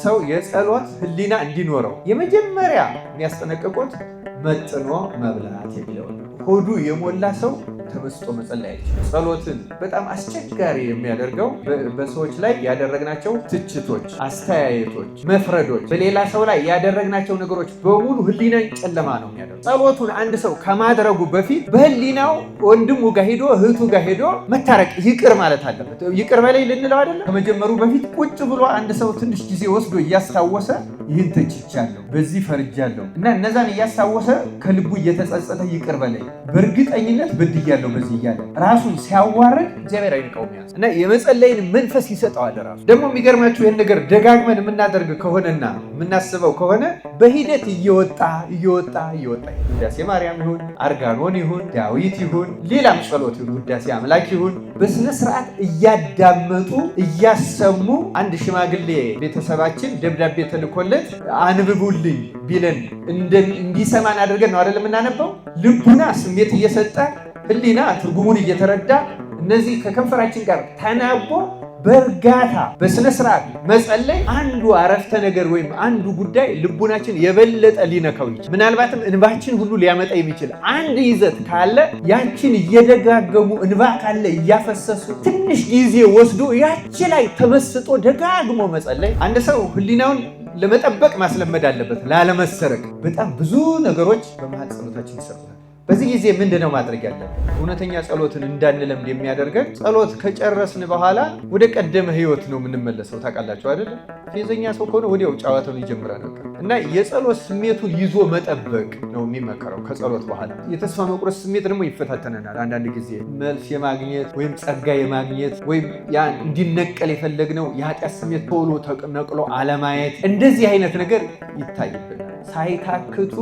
ሰው የጸሎት ህሊና እንዲኖረው የመጀመሪያ የሚያስጠነቅቁት መጥኖ መብላት የሚለው ነው። ሆዱ የሞላ ሰው ተመስጦ መጸለይ አይችልም። ጸሎትን በጣም አስቸጋሪ የሚያደርገው በሰዎች ላይ ያደረግናቸው ትችቶች፣ አስተያየቶች፣ መፍረዶች፣ በሌላ ሰው ላይ ያደረግናቸው ነገሮች በሙሉ ህሊናን ጨለማ ነው የሚያደርገው። ጸሎቱን አንድ ሰው ከማድረጉ በፊት በህሊናው ወንድሙ ጋር ሄዶ እህቱ ጋር ሄዶ መታረቅ ይቅር ማለት አለበት። ይቅር በላይ ልንለው አይደለም። ከመጀመሩ በፊት ቁጭ ብሎ አንድ ሰው ትንሽ ጊዜ ወስዶ እያስታወሰ ይህን ተችቻለሁ፣ በዚህ ፈርጃለሁ እና እነዛን እያስታወሰ ከልቡ እየተጸጸተ ይቅር በላይ በእርግጠኝነት በድያለሁ በዚህ እያለ ራሱን ሲያዋርድ እግዚአብሔር አይንቀውም ያዝ እና የመጸለይን መንፈስ ይሰጠዋል። ራሱ ደግሞ የሚገርማችሁ ይህን ነገር ደጋግመን የምናደርግ ከሆነና የምናስበው ከሆነ በሂደት እየወጣ ውዳሴ ማርያም ይሁን አርጋኖን ይሁን ዳዊት ይሁን ሌላም ጸሎት ይሁን ውዳሴ አምላክ ይሁን በስነ ስርዓት እያዳመጡ እያሰሙ አንድ ሽማግሌ ቤተሰባችን ደብዳቤ ተልኮለት አንብቡልኝ ቢለን እንዲሰማን አድርገን ነው አይደለም የምናነበው። ልቡና ስሜት እየሰጠ ህሊና ትርጉሙን እየተረዳ እነዚህ ከከንፈራችን ጋር ተናቦ በእርጋታ በስነ ስርዓት መጸለይ አንዱ አረፍተ ነገር ወይም አንዱ ጉዳይ ልቡናችን የበለጠ ሊነካው ይችላል። ምናልባትም እንባችን ሁሉ ሊያመጣ የሚችል አንድ ይዘት ካለ ያችን እየደጋገሙ እንባ ካለ እያፈሰሱ ትንሽ ጊዜ ወስዶ ያቺ ላይ ተመስጦ ደጋግሞ መጸለይ አንድ ሰው ህሊናውን ለመጠበቅ ማስለመድ አለበት፣ ላለመሰረቅ። በጣም ብዙ ነገሮች በመሃል ጸሎታችን ይሰሩናል። በዚህ ጊዜ ምንድነው ማድረግ ያለብን? እውነተኛ ጸሎትን እንዳንለምድ የሚያደርገን ጸሎት ከጨረስን በኋላ ወደ ቀደመ ህይወት ነው የምንመለሰው። ታውቃላችሁ አይደል? ፌዘኛ ሰው ከሆነ ወዲያው ጨዋታውን ይጀምራል እና የጸሎት ስሜቱን ይዞ መጠበቅ ነው የሚመከረው። ከጸሎት በኋላ የተስፋ መቁረጥ ስሜት ደግሞ ይፈታተነናል። አንዳንድ ጊዜ መልስ የማግኘት ወይም ጸጋ የማግኘት ወይም ያን እንዲነቀል የፈለግነው የኃጢአት ስሜት ቶሎ ተነቅሎ አለማየት፣ እንደዚህ አይነት ነገር ይታይብናል። ሳይታክቱ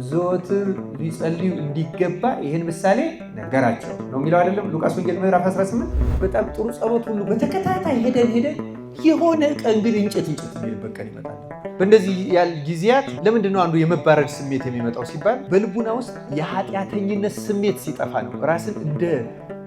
ዘወትር ሊጸልዩ እንዲገባ ይህን ምሳሌ ነገራቸው ነው የሚለው አይደለም? ሉቃስ ወንጌል ምዕራፍ 18 በጣም ጥሩ ጸሎት ሁሉ በተከታታይ ሄደን የሆነ ቀን ግን እንጨት የሚልበት ቀን ይመጣል። በእንደዚህ ያለ ጊዜያት ለምንድነው አንዱ የመባረር ስሜት የሚመጣው ሲባል በልቡና ውስጥ የኃጢአተኝነት ስሜት ሲጠፋ ነው። ራስን እንደ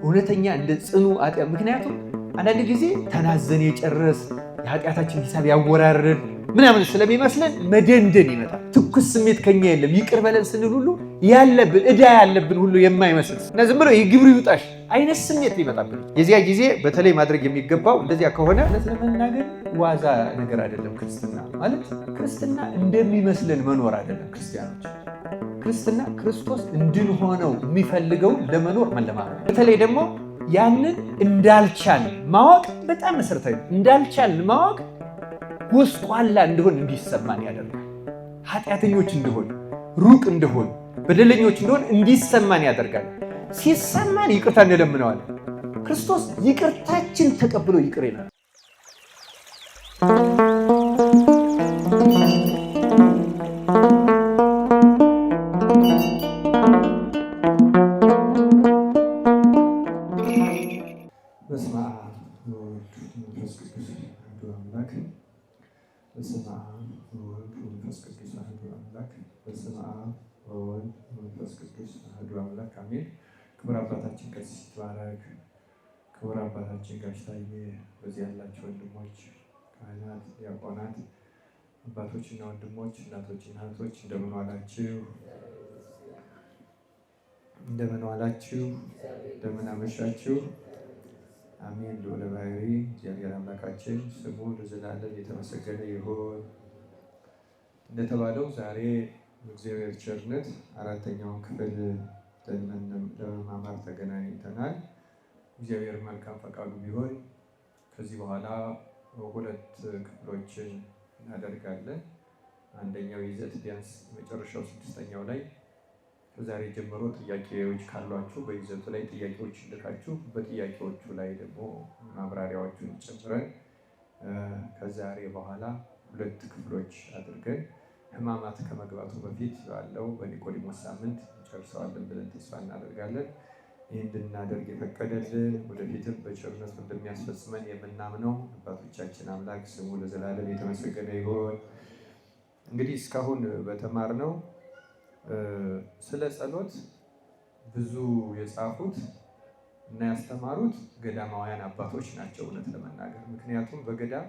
እውነተኛ እንደ ጽኑ ኃጢአት ምክንያቱም አንዳንድ ጊዜ ተናዘን የጨረስ የኃጢአታችን ሂሳብ ያወራረድ ምናምን ስለሚመስለን መደንደን ይመጣል። ትኩስ ስሜት ከኛ የለም። ይቅር በለን ስንል ሁሉ ያለብን ዕዳ ያለብን ሁሉ የማይመስል እና ዝም ብሎ የግብር ይውጣሽ አይነት ስሜት ሊመጣብን የዚያ ጊዜ በተለይ ማድረግ የሚገባው እንደዚያ ከሆነ ለመናገር ዋዛ ነገር አይደለም። ክርስትና ማለት ክርስትና እንደሚመስለን መኖር አይደለም። ክርስትና ክርስቶስ እንድንሆነው የሚፈልገው ለመኖር መለማመድ። በተለይ ደግሞ ያንን እንዳልቻል ማወቅ በጣም መሰረታዊ ነው። እንዳልቻል ማወቅ ጎስቋላ እንደሆን እንዲሰማን ያደርጋል። ኃጢአተኞች እንደሆን፣ ሩቅ እንደሆን፣ በደለኞች እንደሆን እንዲሰማን ያደርጋል። ሲሰማን ይቅርታ እንለምነዋለን። ክርስቶስ ይቅርታችን ተቀብሎ ይቅር ይላል። በስመ አብ ወወልድ ወመንፈስ ቅዱስ አሐዱ አምላክ በስመ አብ ወወልድ ወመንፈስ ቅዱስ አሐዱ አምላክ በስመ አብ ወወልድ ወመንፈስ ቅዱስ አሐዱ አምላክ አሜን። ክቡር አባታችን ቀሲስ ይትባረክ፣ ክቡር አባታችን ጋሽ ታዬ፣ በዚህ ያላችሁ ወንድሞች ካህናት፣ ዲያቆናት፣ አባቶችና ወንድሞች፣ እናቶችና እህቶች እንደምን ዋላችሁ? እንደምን ዋላችሁ? እንደምን አመሻችሁ? አሜን። ልዑለ ባሕርይ እግዚአብሔር አምላካችን ስሙ ለዘላለም የተመሰገነ ይሁን። እንደተባለው ዛሬ በእግዚአብሔር ቸርነት አራተኛውን ክፍል ለመማማር ተገናኝተናል። እግዚአብሔር መልካም ፈቃዱ ቢሆን ከዚህ በኋላ ሁለት ክፍሎችን እናደርጋለን። አንደኛው ይዘት ቢያንስ መጨረሻው ስድስተኛው ላይ ከዛሬ ጀምሮ ጥያቄዎች ካሏችሁ በይዘቱ ላይ ጥያቄዎች ልካችሁ በጥያቄዎቹ ላይ ደግሞ ማብራሪያዎቹን ጨምረን ከዛሬ በኋላ ሁለት ክፍሎች አድርገን ሕማማት ከመግባቱ በፊት ባለው በኒቆዲሞስ ሳምንት እንጨርሰዋለን ብለን ተስፋ እናደርጋለን። ይህን እንድናደርግ የፈቀደልን ወደፊትም በቸርነቱ እንደሚያስፈጽመን የምናምነው አባቶቻችን አምላክ ስሙ ለዘላለም የተመሰገነ ይሁን። እንግዲህ እስካሁን በተማርነው ስለ ጸሎት ብዙ የጻፉት እና ያስተማሩት ገዳማውያን አባቶች ናቸው እውነት ለመናገር። ምክንያቱም በገዳም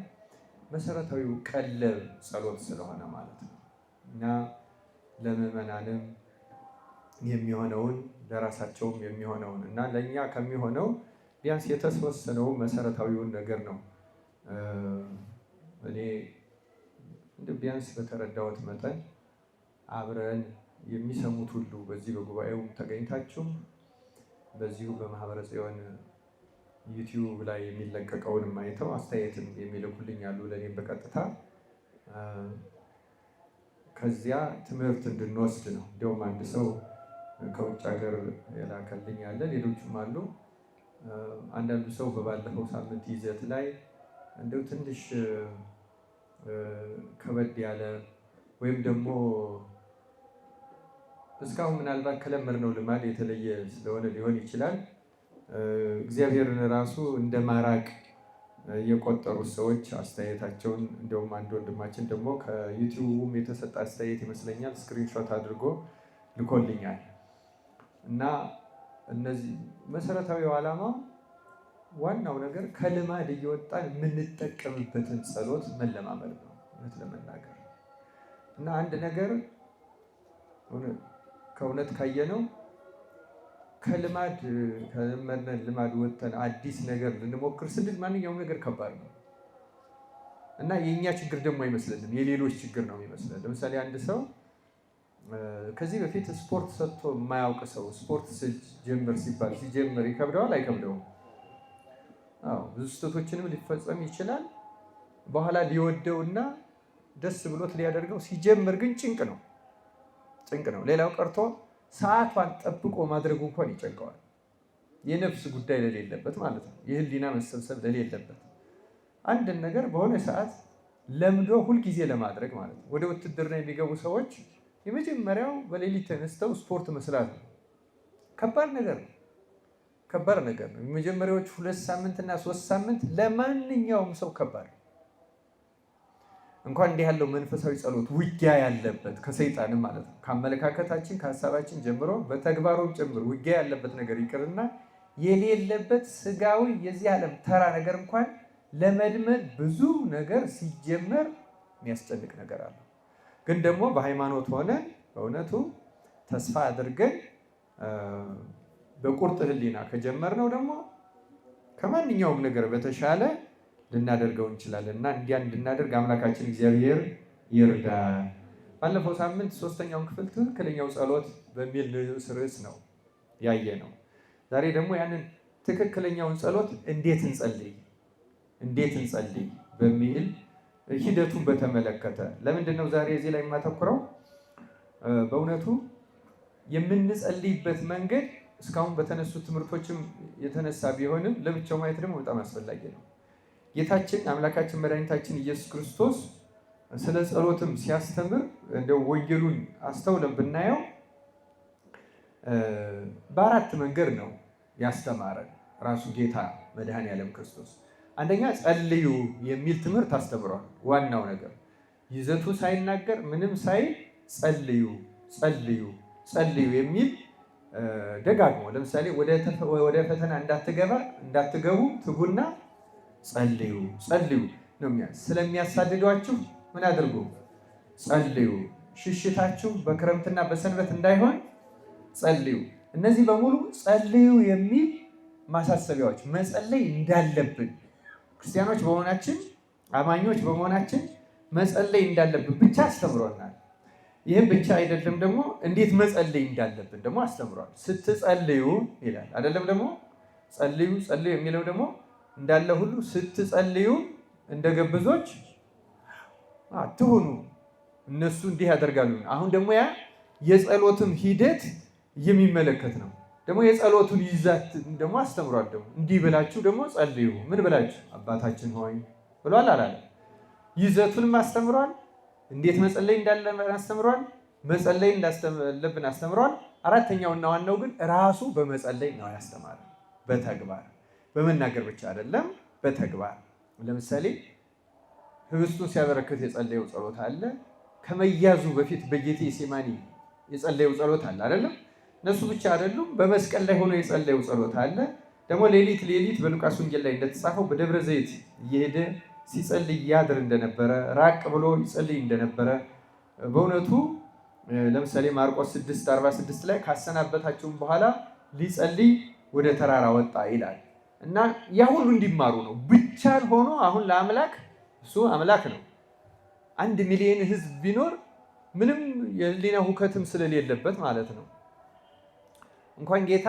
መሰረታዊው ቀለብ ጸሎት ስለሆነ ማለት ነው እና ለምዕመናንም የሚሆነውን ለራሳቸውም የሚሆነውን እና ለእኛ ከሚሆነው ቢያንስ የተወሰነው መሰረታዊውን ነገር ነው እኔ ቢያንስ በተረዳሁት መጠን አብረን የሚሰሙት ሁሉ በዚህ በጉባኤው ተገኝታችሁ በዚሁ በማህበረ ጽዮን ዩቲዩብ ላይ የሚለቀቀውን ማይተው አስተያየትን የሚልኩልኝ ያሉ ለኔም በቀጥታ ከዚያ ትምህርት እንድንወስድ ነው። እንደውም አንድ ሰው ከውጭ ሀገር የላከልኝ ያለ ሌሎችም አሉ። አንዳንዱ ሰው በባለፈው ሳምንት ይዘት ላይ እንደው ትንሽ ከበድ ያለ ወይም ደግሞ እስካሁን ምናልባት ከለመድነው ልማድ የተለየ ስለሆነ ሊሆን ይችላል እግዚአብሔርን ራሱ እንደ ማራቅ የቆጠሩት ሰዎች አስተያየታቸውን እንደውም አንድ ወንድማችን ደግሞ ከዩቲዩብም የተሰጠ አስተያየት ይመስለኛል ስክሪንሾት አድርጎ ልኮልኛል እና እነዚህ መሰረታዊው ዓላማ ዋናው ነገር ከልማድ እየወጣን የምንጠቀምበትን ጸሎት መለማመድ ነው እውነት ለመናገር እና አንድ ነገር ከእውነት ካየነው ከልማድ ከለመድነን ልማድ ወጥተን አዲስ ነገር ልንሞክር ስንል ማንኛውም ነገር ከባድ ነው እና የኛ ችግር ደግሞ አይመስልንም የሌሎች ችግር ነው የሚመስለን። ለምሳሌ አንድ ሰው ከዚህ በፊት ስፖርት ሰጥቶ የማያውቅ ሰው ስፖርት ሲጀምር ሲጀምር ይከብደዋል አይከብደውም? አዎ ብዙ ስህተቶችንም ሊፈጸም ይችላል። በኋላ ሊወደውና ደስ ብሎት ሊያደርገው ሲጀምር ግን ጭንቅ ነው። ሌላው ቀርቶ ሰዓቷን ጠብቆ ማድረጉ እንኳን ይጨንቀዋል። የነፍስ ጉዳይ ለሌለበት ማለት ነው። የህሊና መሰብሰብ ለሌለበት አንድን ነገር በሆነ ሰዓት ለምዶ ሁልጊዜ ለማድረግ ማለት ነው። ወደ ውትድርና የሚገቡ ሰዎች የመጀመሪያው በሌሊት ተነስተው ስፖርት መስራት ነው። ከባድ ነገር ነው። የመጀመሪያዎቹ 2 ሳምንትና 3 ሳምንት ለማንኛውም ሰው ከባድ ነው። እንኳን እንዲህ ያለው መንፈሳዊ ጸሎት ውጊያ ያለበት ከሰይጣንም ማለት ነው ከአመለካከታችን ከሀሳባችን ጀምሮ በተግባሩም ጭምር ውጊያ ያለበት ነገር ይቅርና የሌለበት ስጋዊ የዚህ ዓለም ተራ ነገር እንኳን ለመድመድ ብዙ ነገር ሲጀመር የሚያስጨንቅ ነገር አለ። ግን ደግሞ በሃይማኖት ሆነን በእውነቱ ተስፋ አድርገን በቁርጥ ህሊና ከጀመርነው ደግሞ ከማንኛውም ነገር በተሻለ ልናደርገው እንችላለን እና እንዲያ እንድናደርግ አምላካችን እግዚአብሔር ይርዳ። ባለፈው ሳምንት 3ኛውን ክፍል ትክክለኛው ጸሎት በሚል ርዕስ ነው ያየነው። ዛሬ ደግሞ ያንን ትክክለኛውን ጸሎት እንዴት እንጸልይ በሚል ሂደቱን በተመለከተ ለምንድን ነው ዛሬ እዚህ ላይ የማተኩረው? በእውነቱ የምንጸልይበት መንገድ እስካሁን በተነሱ ትምህርቶችም የተነሳ ቢሆንም ለብቻው ማየት ደግሞ በጣም አስፈላጊ ነው። ጌታችን አምላካችን መድኃኒታችን ኢየሱስ ክርስቶስ ስለ ጸሎትም ሲያስተምር እንደው ወንጌሉን አስተውለን ብናየው በ4 መንገድ ነው ያስተማረን ራሱ ጌታ መድኃኔዓለም ክርስቶስ። አንደኛ ጸልዩ የሚል ትምህርት አስተምሯል። ዋናው ነገር ይዘቱ ሳይናገር ምንም ሳይል ጸልዩ የሚል ደጋግሞ ለምሳሌ ወደ ፈተና እንዳትገቡ ትጉና ጸልዩ ነው ስለሚያሳድዷችሁ ምን አድርጉ? ጸልዩ። ሽሽታችሁ በክረምትና በሰንበት እንዳይሆን ጸልዩ። እነዚህ በሙሉ ጸልዩ የሚል ማሳሰቢያዎች መጸለይ እንዳለብን ክርስቲያኖች በመሆናችን አማኞች በመሆናችን መጸለይ እንዳለብን ብቻ አስተምሮናል። ይህም ብቻ አይደለም ደግሞ እንዴት መጸለይ እንዳለብን ደግሞ አስተምሯል። ስትጸልዩ ይላል አይደለም? ደግሞ ጸልዩ የሚለው ደግሞ እንዳለ ሁሉ ስትጸልዩ እንደ ግብዞች አትሁኑ፣ እነሱ እንዲህ ያደርጋሉ። አሁን ደግሞ ያ የጸሎትም ሂደት የሚመለከት ነው። ደግሞ የጸሎቱን ይዘት ደግሞ አስተምሯል። ደግሞ እንዲህ ብላችሁ ደግሞ ጸልዩ። ምን ብላችሁ? አባታችን ሆይ ብሏል አላለ? ይዘቱንም አስተምሯል። እንዴት መጸለይ እንዳለብን አስተምሯል። መጸለይ እንዳለብን አስተምሯል። አራተኛውና ዋናው ግን ራሱ በመጸለይ ነው ያስተማረን። በተግባር በመናገር ብቻ አይደለም፣ በተግባር ለምሳሌ ህብስቱን ሲያበረክት የጸለየው ጸሎት አለ። ከመያዙ በፊት በጌቴሴማኒ የጸለየው ጸሎት አለ አይደለም? እነሱ ብቻ አይደሉም፣ በመስቀል ላይ ሆኖ የጸለየው ጸሎት አለ። ደግሞ ሌሊት በሉቃስ ወንጌል ላይ እንደተጻፈው በደብረ ዘይት እየሄደ ሲጸልይ ያድር እንደነበረ ራቅ ብሎ ይጸልይ እንደነበረ በእውነቱ ለምሳሌ ማርቆስ 6:46 ላይ ካሰናበታቸውም በኋላ ሊጸልይ ወደ ተራራ ወጣ ይላል። እና ያ ሁሉ እንዲማሩ ነው። ብቻን ሆኖ አሁን ለአምላክ እሱ አምላክ ነው። 1 ሚሊዮን ሕዝብ ቢኖር ምንም የህሊና ሁከትም ስለሌለበት ማለት ነው። እንኳን ጌታ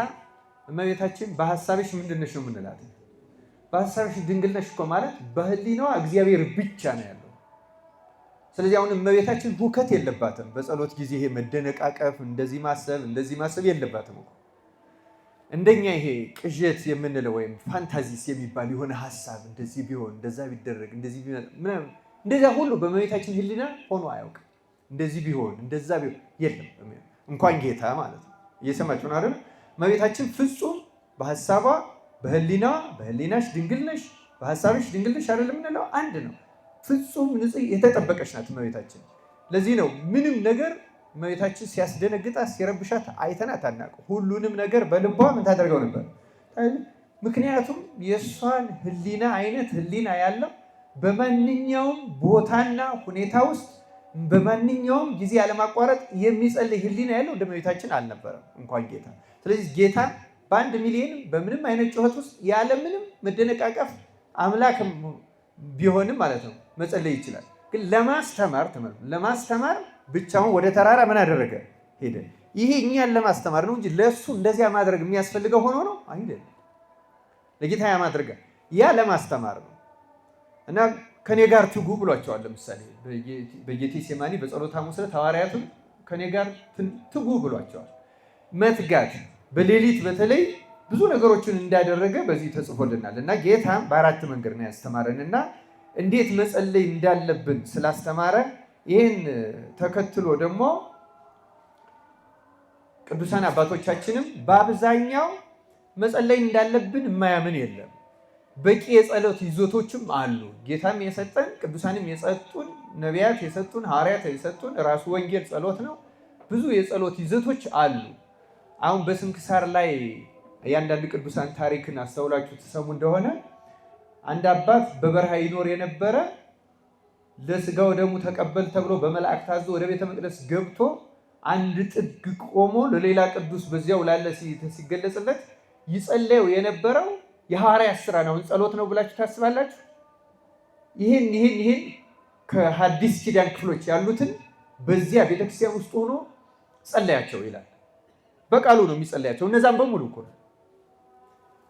እመቤታችን በሐሳብሽ ምንድነሽ ነው የምንላት? በሐሳብሽ ድንግል ነሽ እኮ ማለት በህሊናዋ እግዚአብሔር ብቻ ነው ያለው። ስለዚህ አሁን እመቤታችን ሁከት የለባትም። በጸሎት ጊዜ ይሄ መደነቃቀፍ፣ እንደዚህ ማሰብ የለባትም እኮ። እንደኛ ይሄ ቅዠት የምንለው ወይም ፋንታዚስ የሚባል የሆነ ሐሳብ እንደዚህ ቢሆን እንደዛ ቢደረግ እንደዚህ ቢሆን እንደዛ ሁሉ በእመቤታችን ህሊና ሆኖ አያውቅም። እንደዚህ ቢሆን እንደዛ ቢሆን የለም። እንኳን ጌታ ማለት ነው። እየሰማችሁ ነው አይደል? እመቤታችን ፍጹም በሐሳቧ በህሊናሽ ድንግል ነሽ፣ በሐሳብሽ ድንግል ነሽ አይደል የምንለው አንድ ነው። ፍጹም ንጽህ የተጠበቀች ናት እመቤታችን። ለዚህ ነው ምንም ነገር እመቤታችን ሲያስደነግጣት ሲረብሻት አይተናት አናውቅም። ሁሉንም ነገር በልቧ ምን ታደርገው ነበር? ምክንያቱም የእሷን ህሊና አይነት ህሊና ያለው በማንኛውም ቦታና ሁኔታ ውስጥ በማንኛውም ጊዜ ያለማቋረጥ የሚጸልይ ህሊና ያለው እንደ እመቤታችን አልነበረም እንኳን ጌታ። ስለዚህ ጌታ በ1 ሚሊዮን በምንም አይነት ጩኸት ውስጥ ያለምንም መደነቃቀፍ አምላክ ቢሆንም ማለት ነው መጸለይ ይችላል። ግን ለማስተማር ብቻውን ወደ ተራራ ምን አደረገ? ሄደ። ይሄ እኛን ለማስተማር ነው እንጂ ለእሱ እንደዚያ ማድረግ የሚያስፈልገው ሆኖ ነው አይደለም። ለጌታ ያ ማድረግ ያ ለማስተማር ነው። እና ከኔ ጋር ትጉ ብሏቸዋል። ለምሳሌ በጌቴሴማኒ በጸሎተ ሐሙስ ዕለት ሐዋርያቱን ከኔ ጋር ትጉ ብሏቸዋል። መትጋት በሌሊት በተለይ ብዙ ነገሮችን እንዳደረገ በዚህ ተጽፎልናል። እና ጌታ በ4 መንገድ ነው ያስተማረንና እንዴት መጸለይ እንዳለብን ስላስተማረ ይህን ተከትሎ ደግሞ ቅዱሳን አባቶቻችንም በአብዛኛው መጸለይ እንዳለብን የማያምን የለም። በቂ የጸሎት ይዞቶችም አሉ። ጌታም የሰጠን ቅዱሳንም የሰጡን ነቢያት የሰጡን ሐዋርያት የሰጡን ራሱ ወንጌል ጸሎት ነው። ብዙ የጸሎት ይዘቶች አሉ። አሁን በስንክሳር ላይ የአንዳንድ ቅዱሳን ታሪክን አስተውላችሁ ትሰሙ እንደሆነ አንድ አባት በበረሃ ይኖር የነበረ ለስጋው ደሙ ተቀበል ተብሎ በመላእክት ታዞ ወደ ቤተ መቅደስ ገብቶ አንድ ጥግ ቆሞ ለሌላ ቅዱስ በዚያው ላለ ሲገለጽለት ይጸለየው የነበረው የሐዋርያት ሥራ ነው። ጸሎት ነው ብላችሁ ታስባላችሁ? ይህን ከሐዲስ ኪዳን ክፍሎች ያሉትን በዚያ ቤተክርስቲያን ውስጥ ሆኖ ጸለያቸው ይላል። በቃሉ ነው የሚጸለያቸው እነዛም በሙሉ እኮ ነው።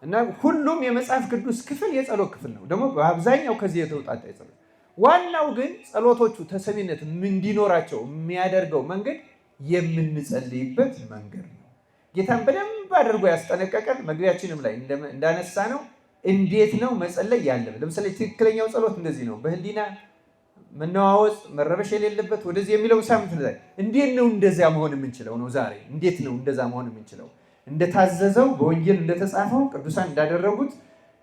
እና ሁሉም የመጽሐፍ ቅዱስ ክፍል የጸሎት ክፍል ነው። ደግሞ በአብዛኛው ከዚህ የተውጣጣ የጸሎት ዋናው ግን ጸሎቶቹ ተሰሚነት እንዲኖራቸው የሚያደርገው መንገድ የምንጸልይበት መንገድ ነው። ጌታን በደንብ አድርጎ ያስጠነቀቀን መግቢያችንም ላይ እንዳነሳ ነው እንዴት ነው መጸለይ ያለብን። ለምሳሌ ትክክለኛው ጸሎት እንደዚህ ነው። በህሊና መነዋወጽ መረበሽ የሌለበት ወደዚህ የሚለው ሳምንት ላይ እንዴት ነው እንደዚያ መሆን የምንችለው ነው። ዛሬ እንዴት ነው እንደዛ መሆን የምንችለው? እንደታዘዘው በወንጌል እንደተጻፈው ቅዱሳን እንዳደረጉት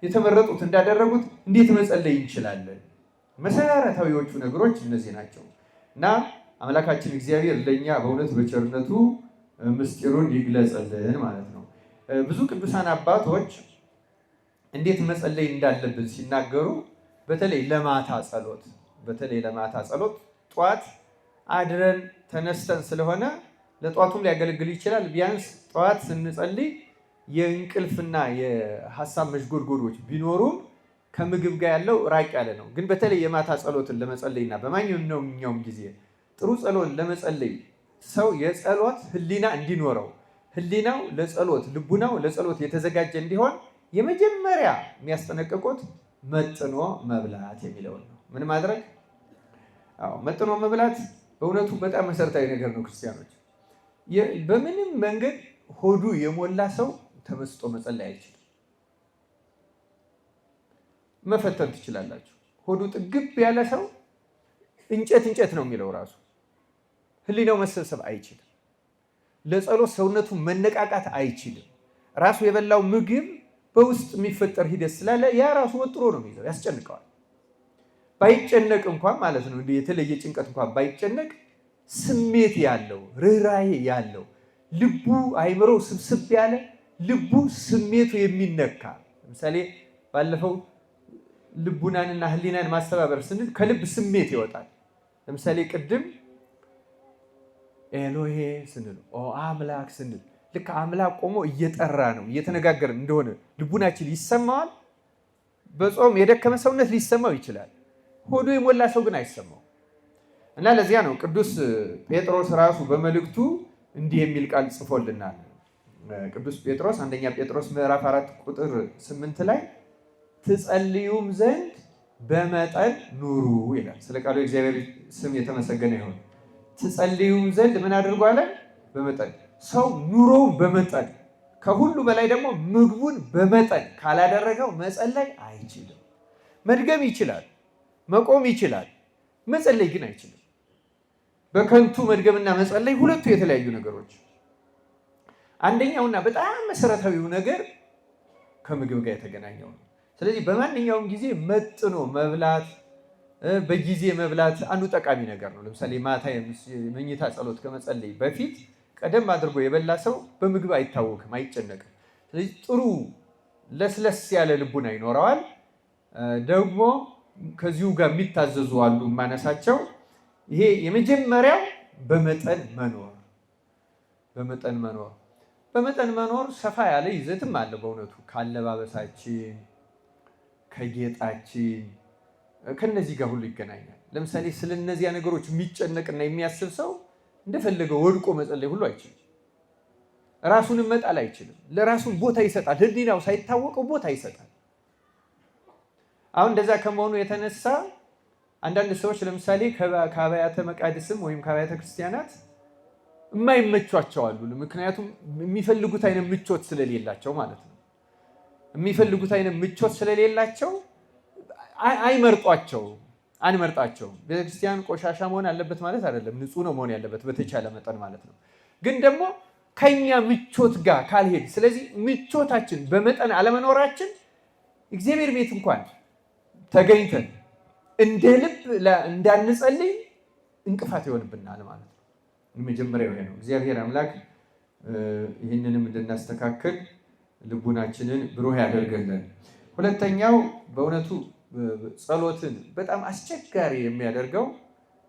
የተመረጡት እንዳደረጉት እንዴት መጸለይ እንችላለን? መሰረታዊዎቹ ነገሮች እነዚህ ናቸው እና አምላካችን እግዚአብሔር ለእኛ በእውነት በቸርነቱ ምስጢሩን ይግለጽልን ማለት ነው። ብዙ ቅዱሳን አባቶች እንዴት መጸለይ እንዳለብን ሲናገሩ በተለይ ለማታ ጸሎት ጠዋት አድረን ተነስተን ስለሆነ ለጠዋቱም ሊያገለግል ይችላል። ቢያንስ ጠዋት ስንጸልይ የእንቅልፍና የሐሳብ መሽጎድጎዶች ቢኖሩም ከምግብ ጋር ያለው ራቅ ያለ ነው። ግን በተለይ የማታ ጸሎትን ለመጸለይና በማንኛውም ጊዜ ጥሩ ጸሎት ለመጸለይ ሰው የጸሎት ህሊና እንዲኖረው ህሊናው ለጸሎት ልቡናው ለጸሎት የተዘጋጀ እንዲሆን የመጀመሪያ የሚያስጠነቅቁት መጥኖ መብላት የሚለውን ነው። ምን ማድረግ? መጥኖ መብላት በእውነቱ በጣም መሰረታዊ ነገር ነው። ክርስቲያኖች በምንም መንገድ ሆዱ የሞላ ሰው ተመስጦ መጸለይ አይችልም። መፈተን ትችላላችሁ። ሆዱ ጥግብ ያለ ሰው እንጨት ነው የሚለው ራሱ ህሊናው መሰብሰብ አይችልም። ለጸሎት ሰውነቱ መነቃቃት አይችልም። ራሱ የበላው ምግብ በውስጥ የሚፈጠር ሂደት ስላለ ያ ራሱ ወጥሮ ነው የሚይዘው፣ ያስጨንቀዋል። ባይጨነቅ እንኳን ማለት ነው የተለየ ጭንቀት እንኳን ባይጨነቅ ስሜት ያለው ርኅራኄ ያለው ልቡ አይምሮው ስብስብ ያለ ልቡ ስሜቱ የሚነካ ለምሳሌ ባለፈው ልቡናንና ህሊናን ማስተባበር ስንል ከልብ ስሜት ይወጣል። ለምሳሌ ቅድም ኤሎሄ ስንል አምላክ ስንል ልክ አምላክ ቆሞ እየጠራ ነው እየተነጋገረ እንደሆነ ልቡናችን ይሰማዋል። በጾም የደከመ ሰውነት ሊሰማው ይችላል። ሆዱ የሞላ ሰው ግን አይሰማው እና ለዚያ ነው ቅዱስ ጴጥሮስ ራሱ በመልእክቱ እንዲህ የሚል ቃል ጽፎልናል። ቅዱስ ጴጥሮስ አንደኛ ጴጥሮስ ምዕራፍ 4 ቁጥር 8 ላይ ትጸልዩም ዘንድ በመጠን ኑሩ ይላል። ስለ ቃሉ የእግዚአብሔር ስም የተመሰገነ ይሁን። ትጸልዩም ዘንድ ምን አድርጉ አለ? በመጠን። ሰው ኑሮውን በመጠን ከሁሉ በላይ ደግሞ ምግቡን በመጠን ካላደረገው መጸለይ አይችልም። መድገም ይችላል፣ መቆም ይችላል፣ መጸለይ ግን አይችልም። በከንቱ መድገምና መጸለይ ሁለቱ የተለያዩ ነገሮች። አንደኛውና በጣም መሰረታዊው ነገር ከምግብ ጋር የተገናኘው ነው። ስለዚህ በማንኛውም ጊዜ መጥኖ መብላት፣ በጊዜ መብላት አንዱ ጠቃሚ ነገር ነው። ለምሳሌ ማታ የመኝታ ጸሎት ከመጸለይ በፊት ቀደም አድርጎ የበላ ሰው በምግብ አይታወክም፣ አይጨነቅም። ስለዚህ ጥሩ ለስለስ ያለ ልቡና ይኖረዋል። ደግሞ ከዚሁ ጋር የሚታዘዙ አሉ የማነሳቸው። ይሄ የመጀመሪያው በመጠን መኖር። በመጠን መኖር ሰፋ ያለ ይዘትም አለ በእውነቱ ካለባበሳችን፣ ከጌጣችን፣ ከነዚህ ጋር ሁሉ ይገናኛል። ለምሳሌ ስለ እነዚያ ነገሮች የሚጨነቅና የሚያስብ ሰው እንደፈለገው ወድቆ መጸለይ ሁሉ አይችልም። ራሱንም መጣል አይችልም። ለራሱን ቦታ ይሰጣል። ህሊናው ሳይታወቀው ቦታ ይሰጣል። አሁን እንደዛ ከመሆኑ የተነሳ አንዳንድ ሰዎች ለምሳሌ ከአብያተ መቃድስም ወይም ከአብያተ ክርስቲያናት የማይመቿቸው አሉ። ምክንያቱም የሚፈልጉት አይነት ምቾት ስለሌላቸው ማለት ነው። የሚፈልጉት አይነት ምቾት ስለሌላቸው አንመርጣቸውም። ቤተክርስቲያን ቆሻሻ መሆን አለበት ማለት አይደለም። ንጹህ ነው መሆን ያለበት በተቻለ መጠን ማለት ነው። ግን ደግሞ ከኛ ምቾት ጋር ካልሄድ፣ ስለዚህ ምቾታችን በመጠን አለመኖራችን እግዚአብሔር ቤት እንኳን ተገኝተን እንደ ልብ እንዳንጸልይ እንቅፋት ይሆንብናል ማለት ነው። መጀመሪያው ይሄ ነው። እግዚአብሔር አምላክ ይህንንም እንድናስተካክል ልቡናችንን ብሩህ ያደርገልን። ሁለተኛው በእውነቱ ጸሎትን በጣም አስቸጋሪ የሚያደርገው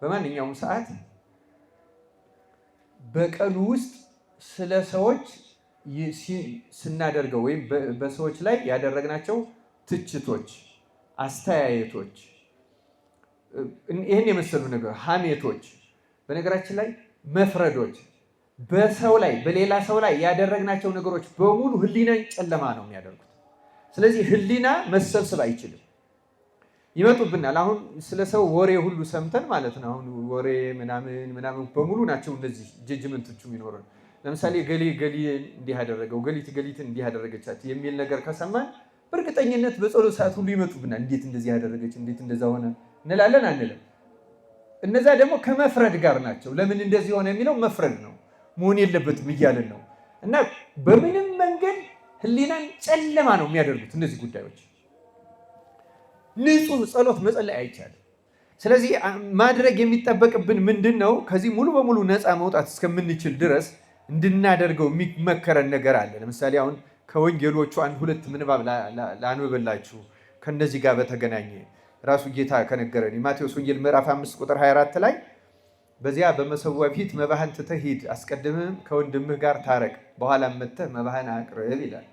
በማንኛውም ሰዓት በቀኑ ውስጥ ስለ ሰዎች ስናደርገው ወይም በሰዎች ላይ ያደረግናቸው ትችቶች፣ አስተያየቶች፣ ይህን የመሰሉ ነገር ሐሜቶች፣ በነገራችን ላይ መፍረዶች፣ በሰው ላይ በሌላ ሰው ላይ ያደረግናቸው ነገሮች በሙሉ ህሊናን ጨለማ ነው የሚያደርጉት። ስለዚህ ህሊና መሰብሰብ አይችልም። ይመጡብናል። አሁን ስለ ሰው ወሬ ሁሉ ሰምተን ማለት ነው። አሁን ወሬ ምናምን በሙሉ ናቸው እነዚህ ጀጅመንቶቹ የሚኖረን። ለምሳሌ ገሌ እንዲህ ያደረገው፣ ገሊትን እንዲህ ያደረገቻት የሚል ነገር ከሰማን በእርግጠኝነት በጸሎት ሰዓት ሁሉ ይመጡብናል። እንዴት እንደዚህ ያደረገች፣ እንዴት እንደዛ ሆነ እንላለን አንልም? እነዛ ደግሞ ከመፍረድ ጋር ናቸው። ለምን እንደዚህ ሆነ የሚለው መፍረድ ነው፣ መሆን የለበትም እያልን ነው። እና በምንም መንገድ ህሊናን ጨለማ ነው የሚያደርጉት እነዚህ ጉዳዮች። ንጹህ ጸሎት መጸለይ አይቻልም። ስለዚህ ማድረግ የሚጠበቅብን ምንድን ነው? ከዚህ ሙሉ በሙሉ ነፃ መውጣት እስከምንችል ድረስ እንድናደርገው የሚመከረን ነገር አለ። ለምሳሌ አሁን ከወንጌሎቹ አንድ ሁለት ምንባብ ላንብብላችሁ። ከነዚህ ጋር በተገናኘ ራሱ ጌታ ከነገረን የማቴዎስ ወንጌል ምዕራፍ 5 ቁጥር 24 ላይ በዚያ በመሰዊያ ፊት መባህን ትተህ ሂድ፣ አስቀድምህም ከወንድምህ ጋር ታረቅ፣ በኋላም መጥተህ መባህን አቅርብ ይላል።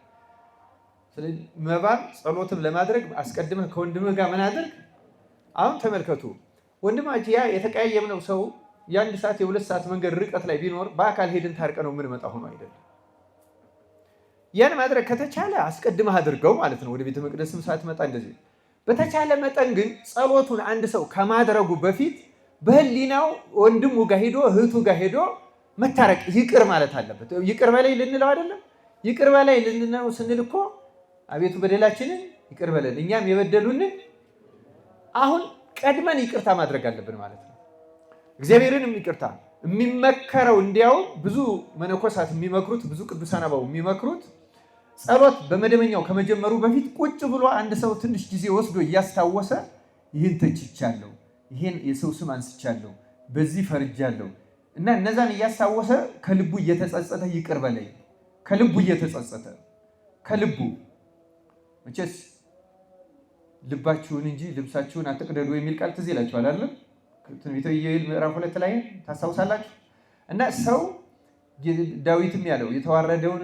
ስለዚህ መባን ጸሎትም ለማድረግ አስቀድመህ ከወንድምህ ጋር ምን አድርግ? አሁን ተመልከቱ ወንድማችን ያ የተቀያየምነው ሰው የአንድ ሰዓት የሁለት ሰዓት መንገድ ርቀት ላይ ቢኖር በአካል ሄድን ታርቀ ነው ምን መጣ ሆኖ አይደለም። ያን ማድረግ ከተቻለ አስቀድመህ አድርገው ማለት ነው። ወደ ቤተ መቅደስም ሳትመጣ እንደዚህ። በተቻለ መጠን ግን ጸሎቱን አንድ ሰው ከማድረጉ በፊት በህሊናው ወንድሙ ጋር ሄዶ እህቱ ጋር ሄዶ መታረቅ ይቅር ማለት አለበት። ይቅር በላይ ልንለው አይደለም። ይቅር በላይ ልንለው ስንል እኮ አቤቱ በደላችንን ይቅር በለን እኛም የበደሉንን። አሁን ቀድመን ይቅርታ ማድረግ አለብን ማለት ነው። እግዚአብሔርንም ይቅርታ የሚመከረው እንዲያው ብዙ መነኮሳት የሚመክሩት ብዙ ቅዱሳን አበው የሚመክሩት ጸሎት በመደበኛው ከመጀመሩ በፊት ቁጭ ብሎ አንድ ሰው ትንሽ ጊዜ ወስዶ እያስታወሰ ይህን ተችቻለሁ፣ ይህን የሰው ስም አንስቻለሁ፣ በዚህ ፈርጃለሁ እና እነዛን እያስታወሰ ከልቡ እየተጸጸተ ይቅር በለኝ ከልቡ እየተጸጸተ ከልቡ መቼስ ልባችሁን እንጂ ልብሳችሁን አትቅደዱ የሚል ቃል ትዝ ይላችኋል አይደል? ትንቢተ ኢዮኤል ምዕራፍ 2 ላይ ታስታውሳላችሁ። እና ሰው ዳዊትም ያለው የተዋረደውን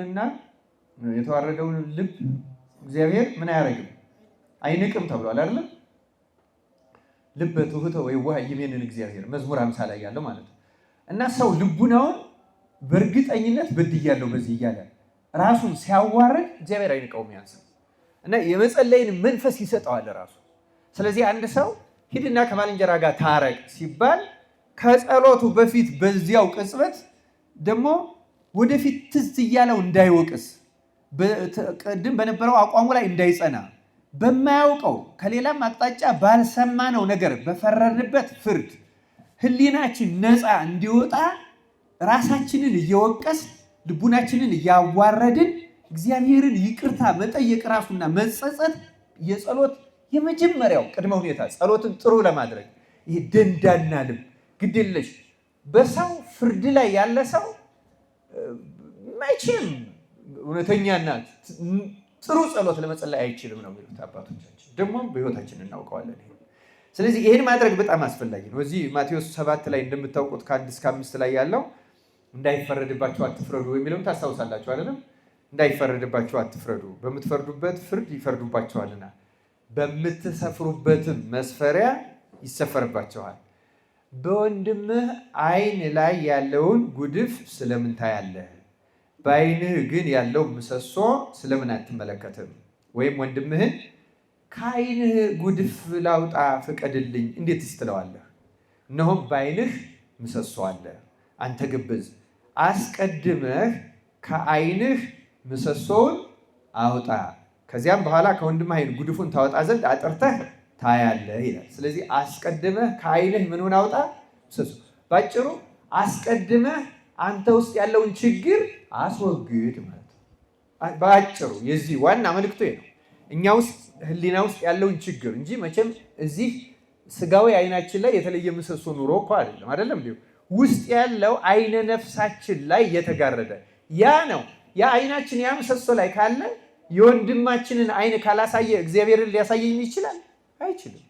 ልብ እግዚአብሔር ምን አያደርግም አይንቅም ተብሏል አይደል? ልበ ትሑተ ወየዋህ ይሜንን እግዚአብሔር መዝሙር 50 ላይ ያለው ማለት ነው። እና ሰው ልቡናውን በእርግጠኝነት በድያለሁ በዚህ እያለ ራሱን ሲያዋርድ እግዚአብሔር አይንቀውም ያንስ እና የመጸለይን መንፈስ ይሰጠዋል ራሱ። ስለዚህ አንድ ሰው ሂድና ከባልንጀራ ጋር ታረቅ ሲባል ከጸሎቱ በፊት በዚያው ቅጽበት ደግሞ ወደፊት ትዝ እያለው እንዳይወቅስ፣ ቅድም በነበረው አቋሙ ላይ እንዳይጸና፣ በማያውቀው ከሌላም አቅጣጫ ባልሰማነው ነገር በፈረድንበት ፍርድ ሕሊናችን ነፃ እንዲወጣ ራሳችንን እየወቀስ ልቡናችንን እያዋረድን እግዚአብሔርን ይቅርታ መጠየቅ ራሱና መጸጸት የጸሎት የመጀመሪያው ቅድመ ሁኔታ። ጸሎትን ጥሩ ለማድረግ ይህ ደንዳና ልብ ግድየለሽ በሰው ፍርድ ላይ ያለ ሰው መቼም እውነተኛና ጥሩ ጸሎት ለመጸለይ አይችልም ነው የሚሉት አባቶቻችን። ደግሞ በሕይወታችን እናውቀዋለን። ስለዚህ ይህን ማድረግ በጣም አስፈላጊ ነው። እዚህ ማቴዎስ 7 ላይ እንደምታውቁት ከ1 እስከ 5 ላይ ያለው እንዳይፈረድባቸው አትፍረዱ የሚለውን ታስታውሳላችሁ አይደለም? እንዳይፈረድባቸው አትፍረዱ፣ በምትፈርዱበት ፍርድ ይፈርዱባቸዋልና በምትሰፍሩበትም መስፈሪያ ይሰፈርባቸዋል። በወንድምህ ዓይን ላይ ያለውን ጉድፍ ስለምን ታያለህ? በዓይንህ ግን ያለው ምሰሶ ስለምን አትመለከትም? ወይም ወንድምህን ከዓይንህ ጉድፍ ላውጣ ፍቀድልኝ እንዴት ትለዋለህ? እነሆም በዓይንህ ምሰሶ አለ። አንተ ግብዝ፣ አስቀድመህ ከዓይንህ ምሰሶውን አውጣ፣ ከዚያም በኋላ ከወንድምህ ዓይን ጉድፉን ታወጣ ዘንድ አጥርተህ ታያለህ ይላል። ስለዚህ አስቀድመህ ከዓይንህ ምኑን አውጣ? ምሰሶ። ባጭሩ አስቀድመህ አንተ ውስጥ ያለውን ችግር አስወግድ ማለት ነው። ባጭሩ የዚህ ዋና መልእክቱ ነው። እኛ ውስጥ ሕሊና ውስጥ ያለውን ችግር እንጂ መቼም እዚህ ስጋዊ ዓይናችን ላይ የተለየ ምሰሶ ኑሮ እኮ አይደለም ውስጥ ያለው ዓይነ ነፍሳችን ላይ የተጋረደ ያ ነው። ያ ዓይናችን ያ ምሰሶ ላይ ካለ የወንድማችንን ዓይን ካላሳየ እግዚአብሔርን ሊያሳየኝ ይችላል? አይችልም።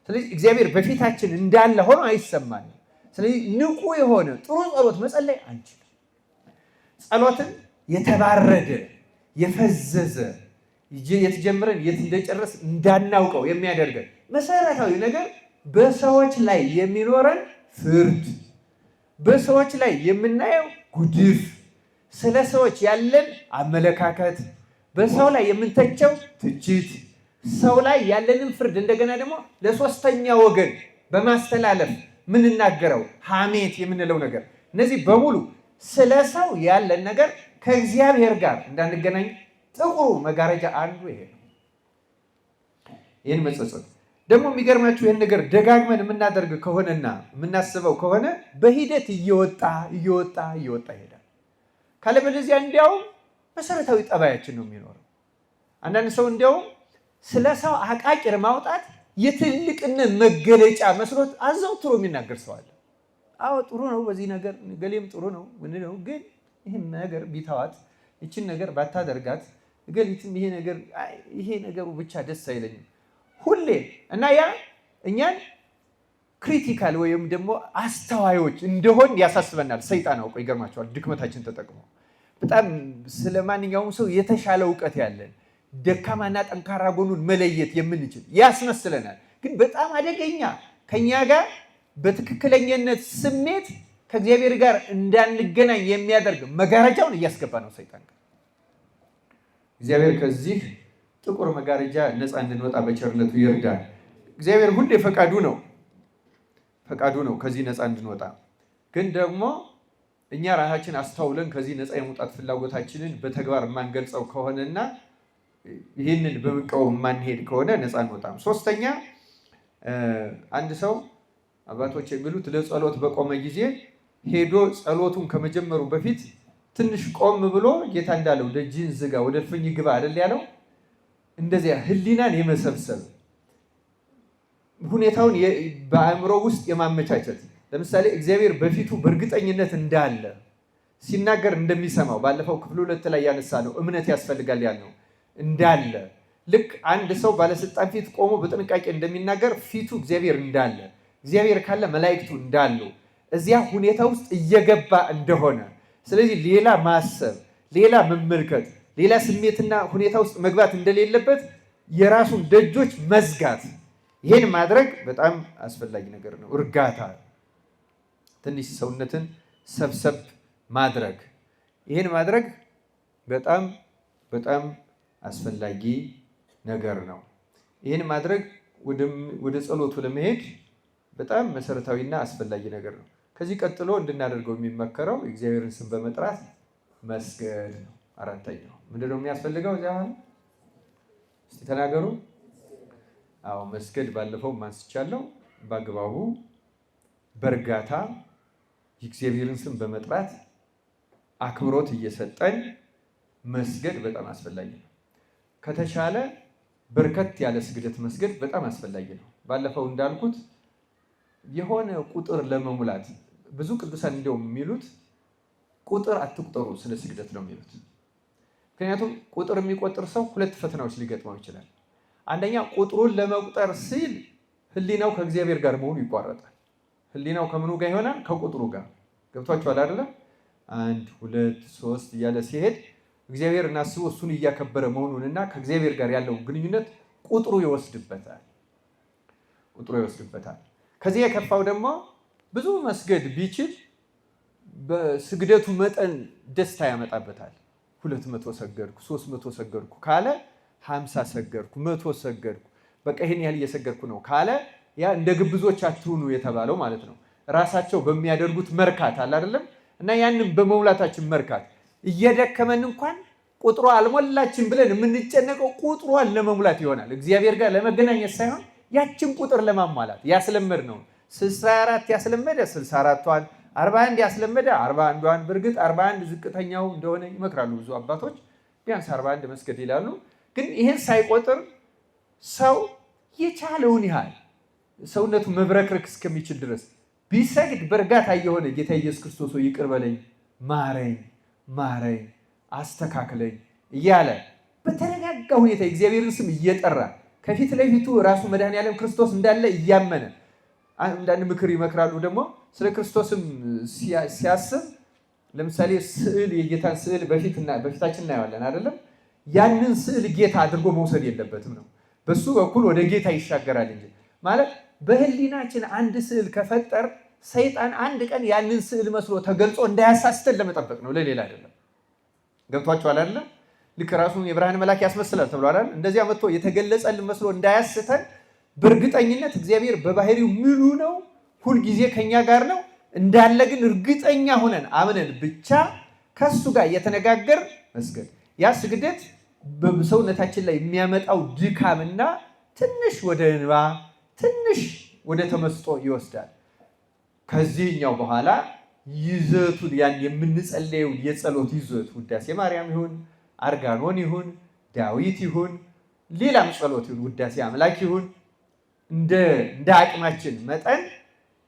ስለዚህ እግዚአብሔር በፊታችን እንዳለ ሆኖ አይሰማንም። ስለዚህ ንቁ የሆነ ጥሩ ጸሎት መጸለይ አንችልም። ጸሎትን የተባረደ የፈዘዘ የተጀመረን የት እንደጨረስ እንዳናውቀው የሚያደርገን መሰረታዊ ነገር በሰዎች ላይ የሚኖረን ፍርድ፣ በሰዎች ላይ የምናየው ጉድፍ፣ ስለ ሰዎች ያለን አመለካከት፣ በሰው ላይ የምንተቸው ትችት፣ ሰው ላይ ያለንን ፍርድ እንደገና ደግሞ ለሶስተኛ ወገን በማስተላለፍ ምንናገረው ሐሜት የምንለው ነገር፣ እነዚህ በሙሉ ስለ ሰው ያለን ነገር ከእግዚአብሔር ጋር እንዳንገናኝ ጥቁሩ መጋረጃ አንዱ ይሄ ነው። ይህን መጸጸት ደግሞ የሚገርማችሁ ይህን ነገር ደጋግመን የምናደርግ ከሆነና የምናስበው ከሆነ በሂደት እየወጣ ይሄዳል። ካለበለዚያ እንዲያውም መሰረታዊ ጠባያችን ነው የሚኖረው። አንዳንድ ሰው እንዲያውም ስለ ሰው አቃቂር ማውጣት የትልቅነት መገለጫ መስሎት አዘውትሮ የሚናገር ሰው አለ። አዎ ጥሩ ነው፣ በዚህ ነገር ገሌም ጥሩ ነው ምንድነው፣ ግን ይህን ነገር ቢታዋት፣ ይችን ነገር ባታደርጋት፣ ገሊትም ይሄ ነገሩ ብቻ ደስ አይለኝም ሁሌ እና ያ እኛን ክሪቲካል ወይም ደግሞ አስተዋዮች እንደሆን ያሳስበናል። ሰይጣን አውቆ ይገርማቸዋል፣ ድክመታችን ተጠቅሞ በጣም ስለ ማንኛውም ሰው የተሻለ እውቀት ያለን ደካማና ጠንካራ ጎኑን መለየት የምንችል ያስመስለናል። ግን በጣም አደገኛ ከኛ ጋር በትክክለኛነት ስሜት ከእግዚአብሔር ጋር እንዳንገናኝ የሚያደርግ መጋረጃውን እያስገባ ነው ሰይጣን። እግዚአብሔር ከዚህ ጥቁር መጋረጃ ነፃ እንድንወጣ በቸርነቱ ይርዳል። እግዚአብሔር ሁሌ ፈቃዱ ነው ከዚህ ነፃ እንድንወጣ። ግን ደግሞ እኛ ራሳችን አስተውለን ከዚህ ነፃ የመውጣት ፍላጎታችንን በተግባር የማንገልጸው ከሆነና ይህንን በመቃወም የማንሄድ ከሆነ ነፃ እንወጣም። ሶስተኛ አንድ ሰው አባቶች የሚሉት ለጸሎት በቆመ ጊዜ ሄዶ ጸሎቱን ከመጀመሩ በፊት ትንሽ ቆም ብሎ ጌታ እንዳለው ደጅህን ዝጋ ወደ እልፍኝ ግባ አይደል ያለው? እንደዚያ ሕሊናን የመሰብሰብ ሁኔታውን በአእምሮ ውስጥ የማመቻቸት ለምሳሌ እግዚአብሔር በፊቱ በእርግጠኝነት እንዳለ ሲናገር እንደሚሰማው ባለፈው ክፍል 2 ላይ ያነሳ ነው። እምነት ያስፈልጋል ያልነው እንዳለ ልክ አንድ ሰው ባለስልጣን ፊት ቆሞ በጥንቃቄ እንደሚናገር ፊቱ እግዚአብሔር እንዳለ፣ እግዚአብሔር ካለ መላእክቱ እንዳሉ እዚያ ሁኔታ ውስጥ እየገባ እንደሆነ፣ ስለዚህ ሌላ ማሰብ፣ ሌላ መመልከት፣ ሌላ ስሜትና ሁኔታ ውስጥ መግባት እንደሌለበት የራሱን ደጆች መዝጋት፣ ይህን ማድረግ በጣም አስፈላጊ ነገር ነው። እርጋታ፣ ትንሽ ሰውነትን ሰብሰብ ማድረግ፣ ይህን ማድረግ በጣም በጣም አስፈላጊ ነገር ነው። ይህን ማድረግ ወደ ጸሎቱ ለመሄድ በጣም መሰረታዊና አስፈላጊ ነገር ነው። ከዚህ ቀጥሎ እንድናደርገው የሚመከረው እግዚአብሔርን ስም በመጥራት መስገድ ነው። አራተኛው ምንድን ነው የሚያስፈልገው? እዚያ እስቲ ተናገሩ። አዎ መስገድ ባለፈው ማንስቻለሁ። በአግባቡ በእርጋታ የእግዚአብሔርን ስም በመጥራት አክብሮት እየሰጠን መስገድ በጣም አስፈላጊ ነው። ከተቻለ በርከት ያለ ስግደት መስገድ በጣም አስፈላጊ ነው። ባለፈው እንዳልኩት የሆነ ቁጥር ለመሙላት ብዙ ቅዱሳን እንደውም የሚሉት ቁጥር አትቁጠሩ ስለ ስግደት ነው የሚሉት። ምክንያቱም ቁጥር የሚቆጥር ሰው ሁለት ፈተናዎች ሊገጥመው ይችላል። አንደኛ ቁጥሩን ለመቁጠር ሲል ህሊናው ከእግዚአብሔር ጋር መሆኑ ይቋረጣል። ህሊናው ከምኑ ጋር ይሆናል? ከቁጥሩ ጋር። ገብቷችኋል አይደለም? 1 2 3 እያለ ሲሄድ እግዚአብሔር እናስቦ እሱን እያከበረ መሆኑንና ከእግዚአብሔር ጋር ያለው ግንኙነት ቁጥሩ ይወስድበታል። ከዚህ የከፋው ደግሞ ብዙ መስገድ ቢችል በስግደቱ መጠን ደስታ ያመጣበታል። 200 ሰገድኩ 300 ሰገድኩ ካለ 50 ሰገድኩ 100 ሰገድኩ በቃ ይሄን ያህል እየሰገድኩ ነው ካለ ያ እንደ ግብዞች አትሁኑ የተባለው ማለት ነው። ራሳቸው በሚያደርጉት መርካት አለ አይደለም። እና ያንን በመሙላታችን መርካት እየደከመን እንኳን ቁጥሩ አልሞላችን ብለን የምንጨነቀው ቁጥሯን ለመሙላት ይሆናል። እግዚአብሔር ጋር ለመገናኘት ሳይሆን ያችን ቁጥር ለማሟላት ያስለመድ ነው። 64 ያስለመደ 64ቷን፣ 41 ያስለመደ 41ዷን። በእርግጥ 41 ዝቅተኛው እንደሆነ ይመክራሉ ብዙ አባቶች፣ ቢያንስ 41 መስገድ ይላሉ። ግን ይሄን ሳይቆጥር ሰው የቻለውን ያህል ሰውነቱ መብረክረክ እስከሚችል ድረስ ቢሰግድ በእርጋታ የሆነ ጌታ ኢየሱስ ክርስቶስ ይቅር በለኝ፣ ማረኝ፣ አስተካክለኝ እያለ በተረጋጋ ሁኔታ እግዚአብሔርን ስም እየጠራ ከፊት ለፊቱ ራሱ መድኃኔዓለም ክርስቶስ እንዳለ እያመነ አንዳንድ ምክር ይመክራሉ ደግሞ ስለ ክርስቶስም ሲያስብ ለምሳሌ ስዕል የጌታን ስዕል በፊታችን እናየዋለን አይደለም። ያንን ስዕል ጌታ አድርጎ መውሰድ የለበትም ነው። በሱ በኩል ወደ ጌታ ይሻገራል እንጂ ማለት በህሊናችን አንድ ስዕል ከፈጠር ሰይጣን አንድ ቀን ያንን ስዕል መስሎ ተገልጾ እንዳያሳስተን ለመጠበቅ ነው፣ ለሌላ አይደለም። ገብቷችኋል አይደለም? ልክ ራሱን የብርሃን መልአክ ያስመስላል ተብሏል አይደል? እንደዚያ መጥቶ የተገለጸልን መስሎ እንዳያስተን በእርግጠኝነት እግዚአብሔር በባህሪው ምሉ ነው፣ ሁልጊዜ ከኛ ጋር ነው እንዳለ ግን እርግጠኛ ሆነን አምነን ብቻ ከሱ ጋር እየተነጋገር መስገድ። ያ ስግደት በሰውነታችን ላይ የሚያመጣው ድካምና ትንሽ ወደ እንባ ትንሽ ወደ ተመስጦ ይወስዳል። ከዚህኛው በኋላ ይዘቱን ያን የምንጸለየው የጸሎት ይዘት ውዳሴ ማርያም ይሁን አርጋኖን ይሁን ዳዊት ይሁን ሌላም ጸሎት ይሁን ውዳሴ አምላክ ይሁን እንደ አቅማችን መጠን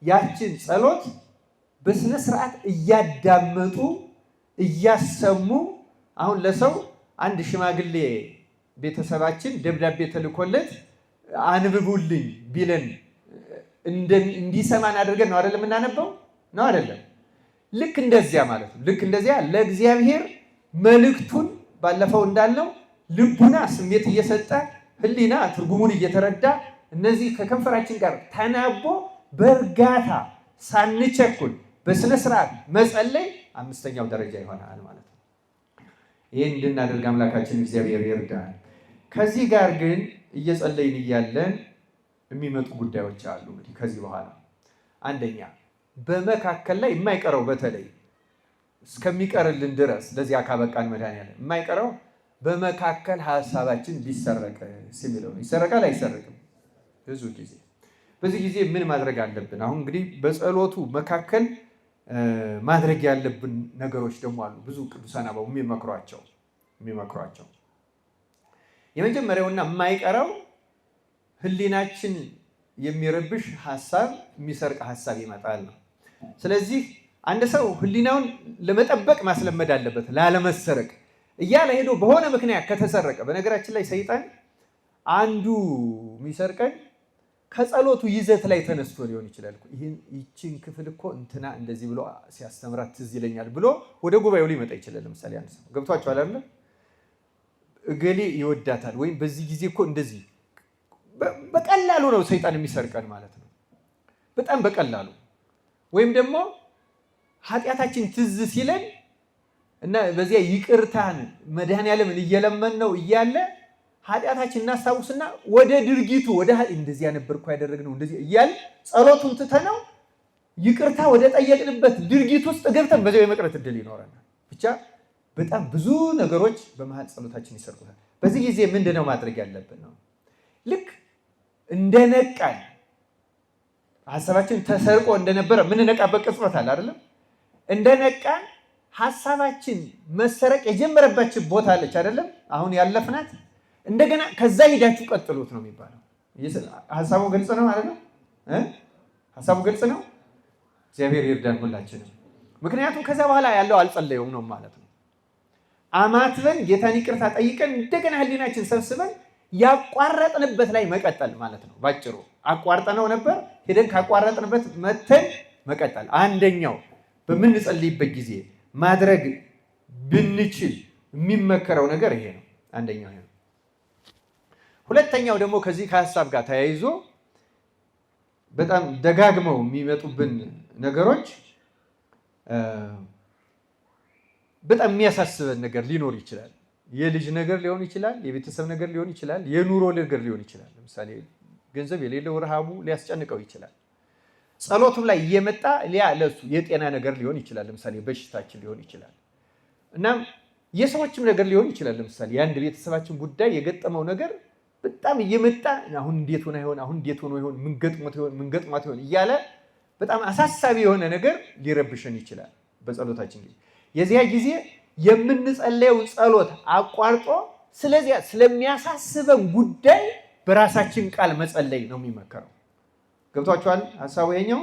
ያችን ጸሎት በስነ ስርዓት እያዳመጡ እያሰሙ። አሁን ለሰው አንድ ሽማግሌ ቤተሰባችን ደብዳቤ ተልኮለት አንብቡልኝ ቢለን እንዲሰማን አድርገን ነው አይደለም እናነበው ነው አይደለም? ልክ እንደዚያ ማለት ነው። ልክ እንደዚያ ለእግዚአብሔር መልእክቱን ባለፈው እንዳለው ልቡና ስሜት እየሰጠ ህሊና ትርጉሙን እየተረዳ እነዚህ ከከንፈራችን ጋር ተናቦ በእርጋታ ሳንቸኩል በስነ ስርዓት መጸለይ አምስተኛው ደረጃ ይሆናል ማለት ነው። ይህን እንድናደርግ አምላካችን እግዚአብሔር ይርዳል። ከዚህ ጋር ግን እየጸለይን እያለን የሚመጡ ጉዳዮች አሉ። እንግዲህ ከዚህ በኋላ አንደኛ በመካከል ላይ የማይቀረው በተለይ እስከሚቀርልን ድረስ ለዚያ ካበቃን መድኃኔዓለም የማይቀረው በመካከል ሀሳባችን ቢሰረቅ የሚለው ነው። ይሰረቃል አይሰረቅም? ብዙ ጊዜ በዚህ ጊዜ ምን ማድረግ አለብን? አሁን እንግዲህ በጸሎቱ መካከል ማድረግ ያለብን ነገሮች ደግሞ አሉ። ብዙ ቅዱሳን አበው የሚመክሯቸው የመጀመሪያውና የማይቀረው ህሊናችን የሚረብሽ ሀሳብ የሚሰርቅ ሀሳብ ይመጣል ነው። ስለዚህ አንድ ሰው ህሊናውን ለመጠበቅ ማስለመድ አለበት፣ ላለመሰረቅ እያለ ሄዶ በሆነ ምክንያት ከተሰረቀ። በነገራችን ላይ ሰይጣን አንዱ የሚሰርቀን ከጸሎቱ ይዘት ላይ ተነስቶ ሊሆን ይችላል። ይህችን ክፍል እኮ እንትና እንደዚህ ብሎ ሲያስተምራት ትዝ ይለኛል ብሎ ወደ ጉባኤው ሊመጣ ይችላል። ለምሳሌ አንድ ሰው ገብቷችኋል አይደል? እገሌ ይወዳታል ወይም በዚህ ጊዜ እኮ እንደዚህ በቀላሉ ነው ሰይጣን የሚሰርቀን ማለት ነው። በጣም በቀላሉ ወይም ደግሞ ኃጢአታችን ትዝ ሲለን እና በዚያ ይቅርታን መድኃኔዓለምን እየለመን ነው እያለ ኃጢአታችን እናስታውስና ወደ ድርጊቱ ወደ እንደዚያ ነበር እኮ ያደረግነው እንደዚህ እያል ጸሎቱን ትተነው ይቅርታ ወደ ጠየቅንበት ድርጊት ውስጥ ገብተን በዚያው የመቅረት እድል ይኖረናል። ብቻ በጣም ብዙ ነገሮች በመሃል ጸሎታችን ይሰርቁታል። በዚህ ጊዜ ምንድነው ማድረግ ያለብን ነው? ልክ እንደነቃን ሐሳባችን ተሰርቆ እንደነበረ ምንነቃበት ቅጽበት አለ አይደለም? እንደነቃን ሐሳባችን መሰረቅ የጀመረባችን ቦታ አለች አይደለም? አሁን ያለፍናት እንደገና ከዛ ሄዳችሁ ቀጥሉት ነው የሚባለው። ሐሳቡ ግልጽ ነው ማለት ነው። ሐሳቡ ግልጽ ነው። እግዚአብሔር ይርዳን ሁላችንም። ምክንያቱም ከዛ በኋላ ያለው አልጸለየውም ነው ማለት ነው። አማትበን ጌታን ይቅርታ ጠይቀን እንደገና ህሊናችን ሰብስበን ያቋረጥንበት ላይ መቀጠል ማለት ነው። ባጭሩ አቋርጠነው ነበር፣ ሄደን ካቋረጥንበት መተን መቀጠል። አንደኛው በምንጸልይበት ጊዜ ማድረግ ብንችል የሚመከረው ነገር ይሄ ነው። አንደኛው ይሄ ነው። ሁለተኛው ደግሞ ከዚህ ከሐሳብ ጋር ተያይዞ በጣም ደጋግመው የሚመጡብን ነገሮች በጣም የሚያሳስበን ነገር ሊኖር ይችላል። የልጅ ነገር ሊሆን ይችላል፣ የቤተሰብ ነገር ሊሆን ይችላል፣ የኑሮ ነገር ሊሆን ይችላል። ለምሳሌ ገንዘብ የሌለው ረሃቡ ሊያስጨንቀው ይችላል። ጸሎቱም ላይ እየመጣ ለሱ የጤና ነገር ሊሆን ይችላል። ለምሳሌ በሽታችን ሊሆን ይችላል። እናም የሰዎችም ነገር ሊሆን ይችላል። ለምሳሌ የአንድ ቤተሰባችን ጉዳይ የገጠመው ነገር በጣም እየመጣ አሁን እንዴት ሆነ ይሆን አሁን እንዴት ሆኖ ይሆን ምን ገጥሞት ይሆን እያለ በጣም አሳሳቢ የሆነ ነገር ሊረብሽን ይችላል። በጸሎታችን ጊዜ የዚያ ጊዜ የምንጸለየው ጸሎት አቋርጦ ስለዚያ ስለሚያሳስበን ጉዳይ በራሳችን ቃል መጸለይ ነው የሚመከረው። ገብቷችኋል? ሐሳቡ ይሄኛው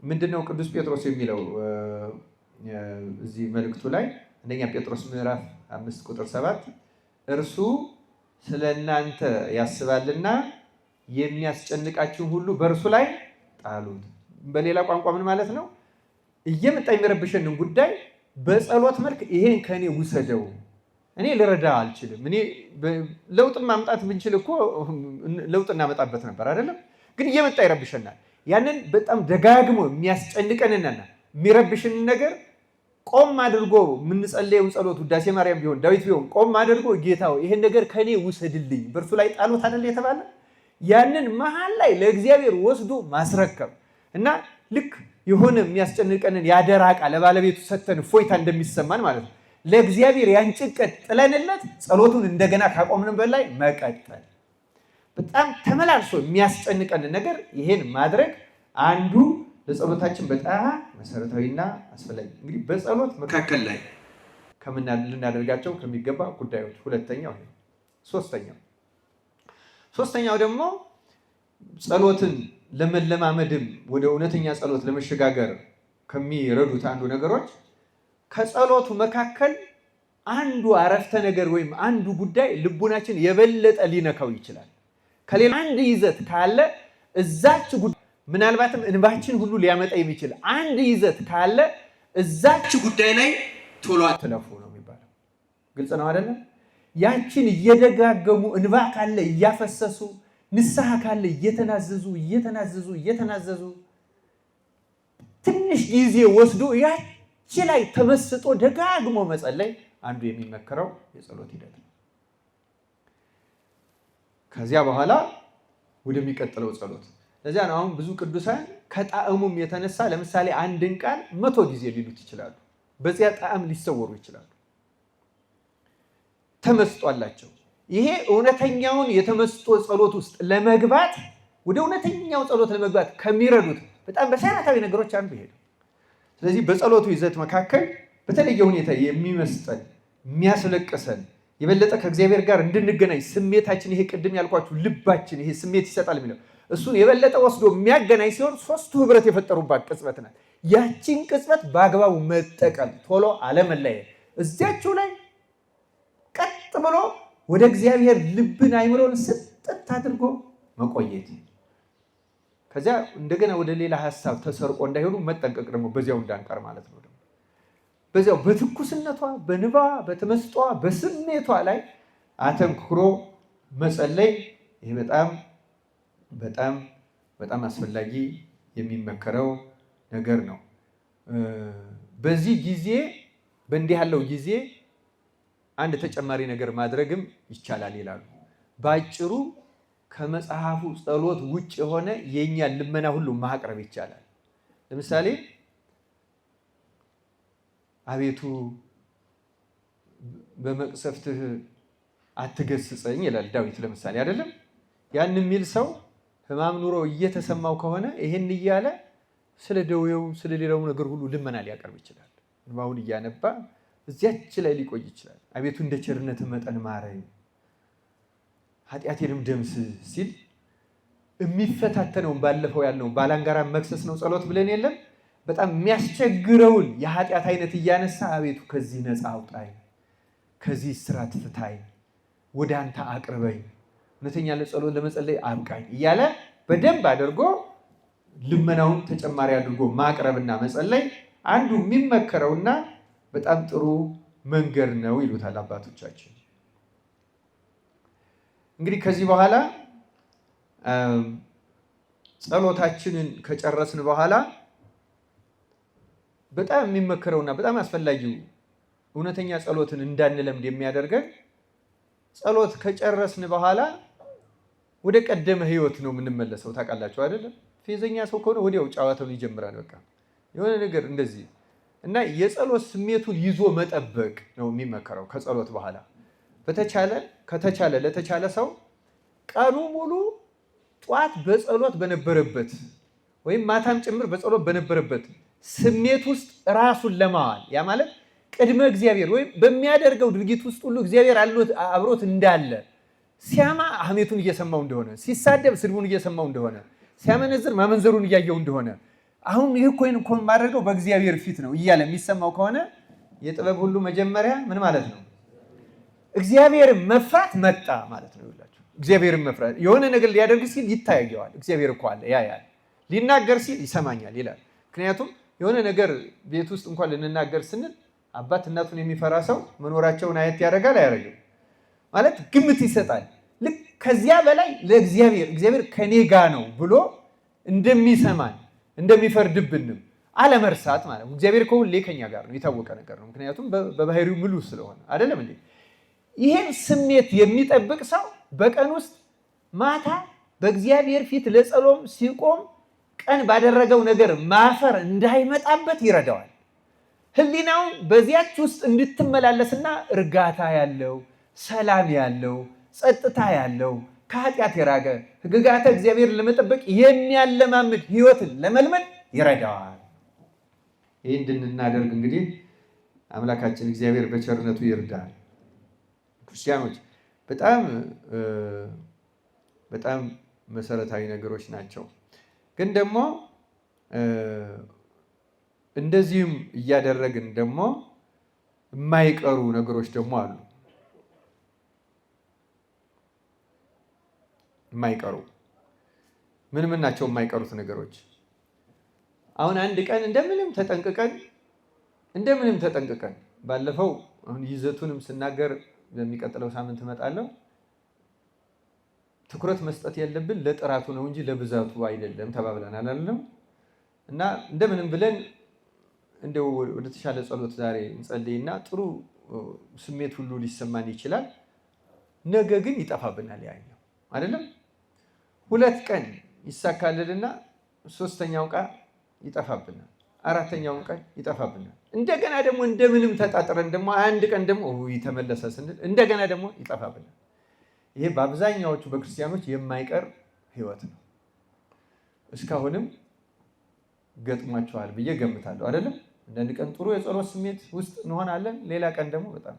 ምንድነው? ቅዱስ ጴጥሮስ የሚለው እዚህ መልእክቱ ላይ አንደኛ ጴጥሮስ ምዕራፍ 5 ቁጥር 7 እርሱ ስለእናንተ ያስባልና የሚያስጨንቃችሁን ሁሉ በእርሱ ላይ ጣሉት። በሌላ ቋንቋ ምን ማለት ነው? እየመጣ የሚረብሸንን ጉዳይ በጸሎት መልክ ይሄን ከኔ ውሰደው፣ እኔ ልረዳ አልችልም። እኔ ለውጥ ማምጣት ብንችል እኮ ለውጥ እናመጣበት ነበር አይደለም? ግን እየመጣ ይረብሸናል። ያንን በጣም ደጋግሞ የሚያስጨንቀንና የሚረብሽንን ነገር ቆም አድርጎ የምንጸልየውን ጸሎት ውዳሴ ማርያም ቢሆን ዳዊት ቢሆን ቆም አድርጎ ጌታው ይሄን ነገር ከኔ ውሰድልኝ በእርሱ ላይ ጣሉት አይደል የተባለ ያንን መሀል ላይ ለእግዚአብሔር ወስዶ ማስረከብ እና ልክ የሆነ የሚያስጨንቀንን ያደራ ዕቃ ለባለቤቱ ሰተን ፎይታ እንደሚሰማን ማለት ነው። ለእግዚአብሔር ያን ጭንቀት ጥለንለት ጸሎቱን እንደገና ካቆምንም በላይ መቀጠል። በጣም ተመላልሶ የሚያስጨንቀንን ነገር ይሄን ማድረግ አንዱ ለጸሎታችን በጣም መሰረታዊና አስፈላጊ እንግዲህ በጸሎት መካከል ላይ ልናደርጋቸው ከሚገባ ጉዳዮች ሁለተኛው ይሄ። ሶስተኛው ደግሞ ጸሎትን ለመለማመድም ወደ እውነተኛ ጸሎት ለመሸጋገር ከሚረዱት አንዱ ነገሮች ከጸሎቱ መካከል አንዱ አረፍተ ነገር ወይም አንዱ ጉዳይ ልቡናችን የበለጠ ሊነካው ይችላል። ከሌላ አንድ ይዘት ካለ እዛች ጉዳይ ምናልባትም እንባችን ሁሉ ሊያመጣ የሚችል አንድ ይዘት ካለ እዛች ጉዳይ ላይ ቶሎ አትለፉ ነው የሚባለው። ግልጽ ነው አይደለም? ያችን እየደጋገሙ እንባ ካለ እያፈሰሱ ንስሐ ካለ እየተናዘዙ ትንሽ ጊዜ ወስዶ ያቺ ላይ ተመስጦ ደጋግሞ መጸለይ አንዱ የሚመከረው የጸሎት ሂደት ነው። ከዚያ በኋላ ወደሚቀጥለው ጸሎት። ለዚያ ነው አሁን ብዙ ቅዱሳን ከጣዕሙም የተነሳ ለምሳሌ አንድን ቃል 100 ጊዜ ሊሉት ይችላሉ። በዚያ ጣዕም ሊሰወሩ ይችላሉ። ተመስጧላቸው። ይሄ እውነተኛውን የተመስጦ ጸሎት ውስጥ ለመግባት ወደ እውነተኛው ጸሎት ለመግባት ከሚረዱት በጣም መሰረታዊ ነገሮች አንዱ ይሄ ነው። ስለዚህ በጸሎቱ ይዘት መካከል በተለየ ሁኔታ የሚመስጠን የሚያስለቅሰን የበለጠ ከእግዚአብሔር ጋር እንድንገናኝ ስሜታችን ይሄ ቅድም ያልኳችሁ ልባችን ይሄ ስሜት ይሰጣል የሚለው እሱን የበለጠ ወስዶ የሚያገናኝ ሲሆን ሶስቱ ህብረት የፈጠሩባት ቅጽበት ናት። ያቺን ቅጽበት በአግባቡ መጠቀም፣ ቶሎ አለመለየት፣ እዚያችሁ ላይ ቀጥ ብሎ ወደ እግዚአብሔር ልብን አይምሮን ስጥት አድርጎ መቆየት። ከዚያ እንደገና ወደ ሌላ ሐሳብ ተሰርቆ እንዳይሆኑ መጠንቀቅ ደግሞ በዚያው እንዳንቀር ማለት ነው። ደግሞ በዚያው በትኩስነቷ በንባ በተመስጧ በስሜቷ ላይ አተንክሮ መጸለይ ይሄ በጣም በጣም በጣም አስፈላጊ የሚመከረው ነገር ነው። በዚህ ጊዜ በእንዲህ ያለው ጊዜ አንድ ተጨማሪ ነገር ማድረግም ይቻላል ይላሉ። ባጭሩ ከመጽሐፉ ጸሎት ውጭ የሆነ የኛን ልመና ሁሉ ማቅረብ ይቻላል። ለምሳሌ አቤቱ በመቅሰፍትህ አትገስጸኝ ይላል ዳዊት ለምሳሌ አይደለም። ያን የሚል ሰው ሕማም ኑሮ እየተሰማው ከሆነ ይሄን እያለ ስለ ደዌው ስለ ሌላው ነገር ሁሉ ልመና ሊያቀርብ ይችላል። እንባውን እያነባ እዚያች ላይ ሊቆይ ይችላል። አቤቱ እንደ ቸርነትህ መጠን ማረኝ ኃጢአቴንም ደምስስ ሲል የሚፈታተነውን ባለፈው ያልነው ባላንጋራ መክሰስ ነው ጸሎት ብለን የለም። በጣም የሚያስቸግረውን የኃጢአት አይነት እያነሳ አቤቱ ከዚህ ነፃ አውጣኝ፣ ከዚህ እስራት ፍታኝ፣ ወደ አንተ አቅርበኝ፣ እውነተኛ ለጸሎት ለመጸለይ አብቃኝ እያለ በደንብ አድርጎ ልመናውን ተጨማሪ አድርጎ ማቅረብና መጸለይ አንዱ የሚመከረውና በጣም ጥሩ መንገድ ነው ይሉታል አባቶቻችን። እንግዲህ ከዚህ በኋላ ጸሎታችንን ከጨረስን በኋላ በጣም የሚመከረውና በጣም አስፈላጊው እውነተኛ ጸሎትን እንዳንለምድ የሚያደርገን ጸሎት ከጨረስን በኋላ ወደ ቀደመ ህይወት ነው የምንመለሰው። ታውቃላችሁ አይደለም? ፌዘኛ ሰው ከሆነ ወዲያው ጨዋታውን ይጀምራል። በቃ የሆነ ነገር እንደዚህ እና የጸሎት ስሜቱን ይዞ መጠበቅ ነው የሚመከረው። ከጸሎት በኋላ ለተቻለ ሰው ቀኑ ሙሉ ጧት በጸሎት በነበረበት ወይም ማታም ጭምር በጸሎት በነበረበት ስሜት ውስጥ ራሱን ለማዋል ያ ማለት ቅድመ እግዚአብሔር ወይም በሚያደርገው ድርጊት ውስጥ ሁሉ እግዚአብሔር አብሮት እንዳለ ሲያማ ሐሜቱን እየሰማው እንደሆነ፣ ሲሳደብ ስድቡን እየሰማው እንደሆነ፣ ሲያመነዝር ማመንዘሩን እያየው እንደሆነ አሁን ይህ እኮ ማድረገው በእግዚአብሔር ፊት ነው እያለ የሚሰማው ከሆነ የጥበብ ሁሉ መጀመሪያ ምን ማለት ነው? እግዚአብሔርን መፍራት መጣ ማለት ነው። ይላችሁ እግዚአብሔርን መፍራት የሆነ ነገር ሊያደርግ ሲል ይታየዋል። እግዚአብሔር እኮ አለ ያያል። ሊናገር ሲል ይሰማኛል ይላል። ምክንያቱም የሆነ ነገር ቤት ውስጥ እንኳን ልንናገር ስንል አባት እናቱን የሚፈራ ሰው መኖራቸውን አየት ያደርጋል አያደርግም? ማለት ግምት ይሰጣል። ልክ ከዚያ በላይ እግዚአብሔር ከኔ ጋር ነው ብሎ እንደሚሰማን እንደሚፈርድብንም አለመርሳት ማለት ነው። እግዚአብሔር ከሁሌ ከኛ ጋር ነው፣ የታወቀ ነገር ነው። ምክንያቱም በባህሪው ምሉ ስለሆነ አይደለም እንዴ? ይህን ስሜት የሚጠብቅ ሰው በቀን ውስጥ ማታ በእግዚአብሔር ፊት ለጸሎም ሲቆም ቀን ባደረገው ነገር ማፈር እንዳይመጣበት ይረዳዋል። ሕሊናውን በዚያች ውስጥ እንድትመላለስና እርጋታ ያለው ሰላም ያለው ጸጥታ ያለው ከኃጢአት የራቀ ሕግጋተ እግዚአብሔር ለመጠበቅ የሚያለማምድ ሕይወትን ለመልመድ ይረዳዋል። ይህ እንድናደርግ እንግዲህ አምላካችን እግዚአብሔር በቸርነቱ ይርዳል። ክርስቲያኖች በጣም መሰረታዊ ነገሮች ናቸው። ግን ደግሞ እንደዚህም እያደረግን ደግሞ የማይቀሩ ነገሮች ደግሞ አሉ። የማይቀሩ ምን ናቸው? የማይቀሩት ነገሮች አሁን አንድ ቀን እንደምንም ተጠንቅቀን ባለፈው አሁን ይዘቱንም ስናገር በሚቀጥለው ሳምንት እመጣለሁ። ትኩረት መስጠት ያለብን ለጥራቱ ነው እንጂ ለብዛቱ አይደለም ተባብለናል አይደለም? እና እንደምንም ብለን እንደው ወደ ተሻለ ጸሎት ዛሬ እንጸልይና ጥሩ ስሜት ሁሉ ሊሰማን ይችላል። ነገ ግን ይጠፋብናል ያኛው አይደለም? 2 ቀን ይሳካልልና 3ኛው ቀን ይጠፋብናል፣ 4ኛው ቀን ይጠፋብናል። እንደገና ደግሞ እንደምንም ተጣጥረን ደግሞ አንድ ቀን ደግሞ ተመለሰ ስንል እንደገና ደግሞ ይጠፋብናል። ይሄ በአብዛኛዎቹ በክርስቲያኖች የማይቀር ህይወት ነው። እስካሁንም ገጥሟቸዋል ብዬ ገምታለሁ አይደለም? አንዳንድ ቀን ጥሩ የጸሎት ስሜት ውስጥ እንሆናለን፣ ሌላ ቀን ደግሞ በጣም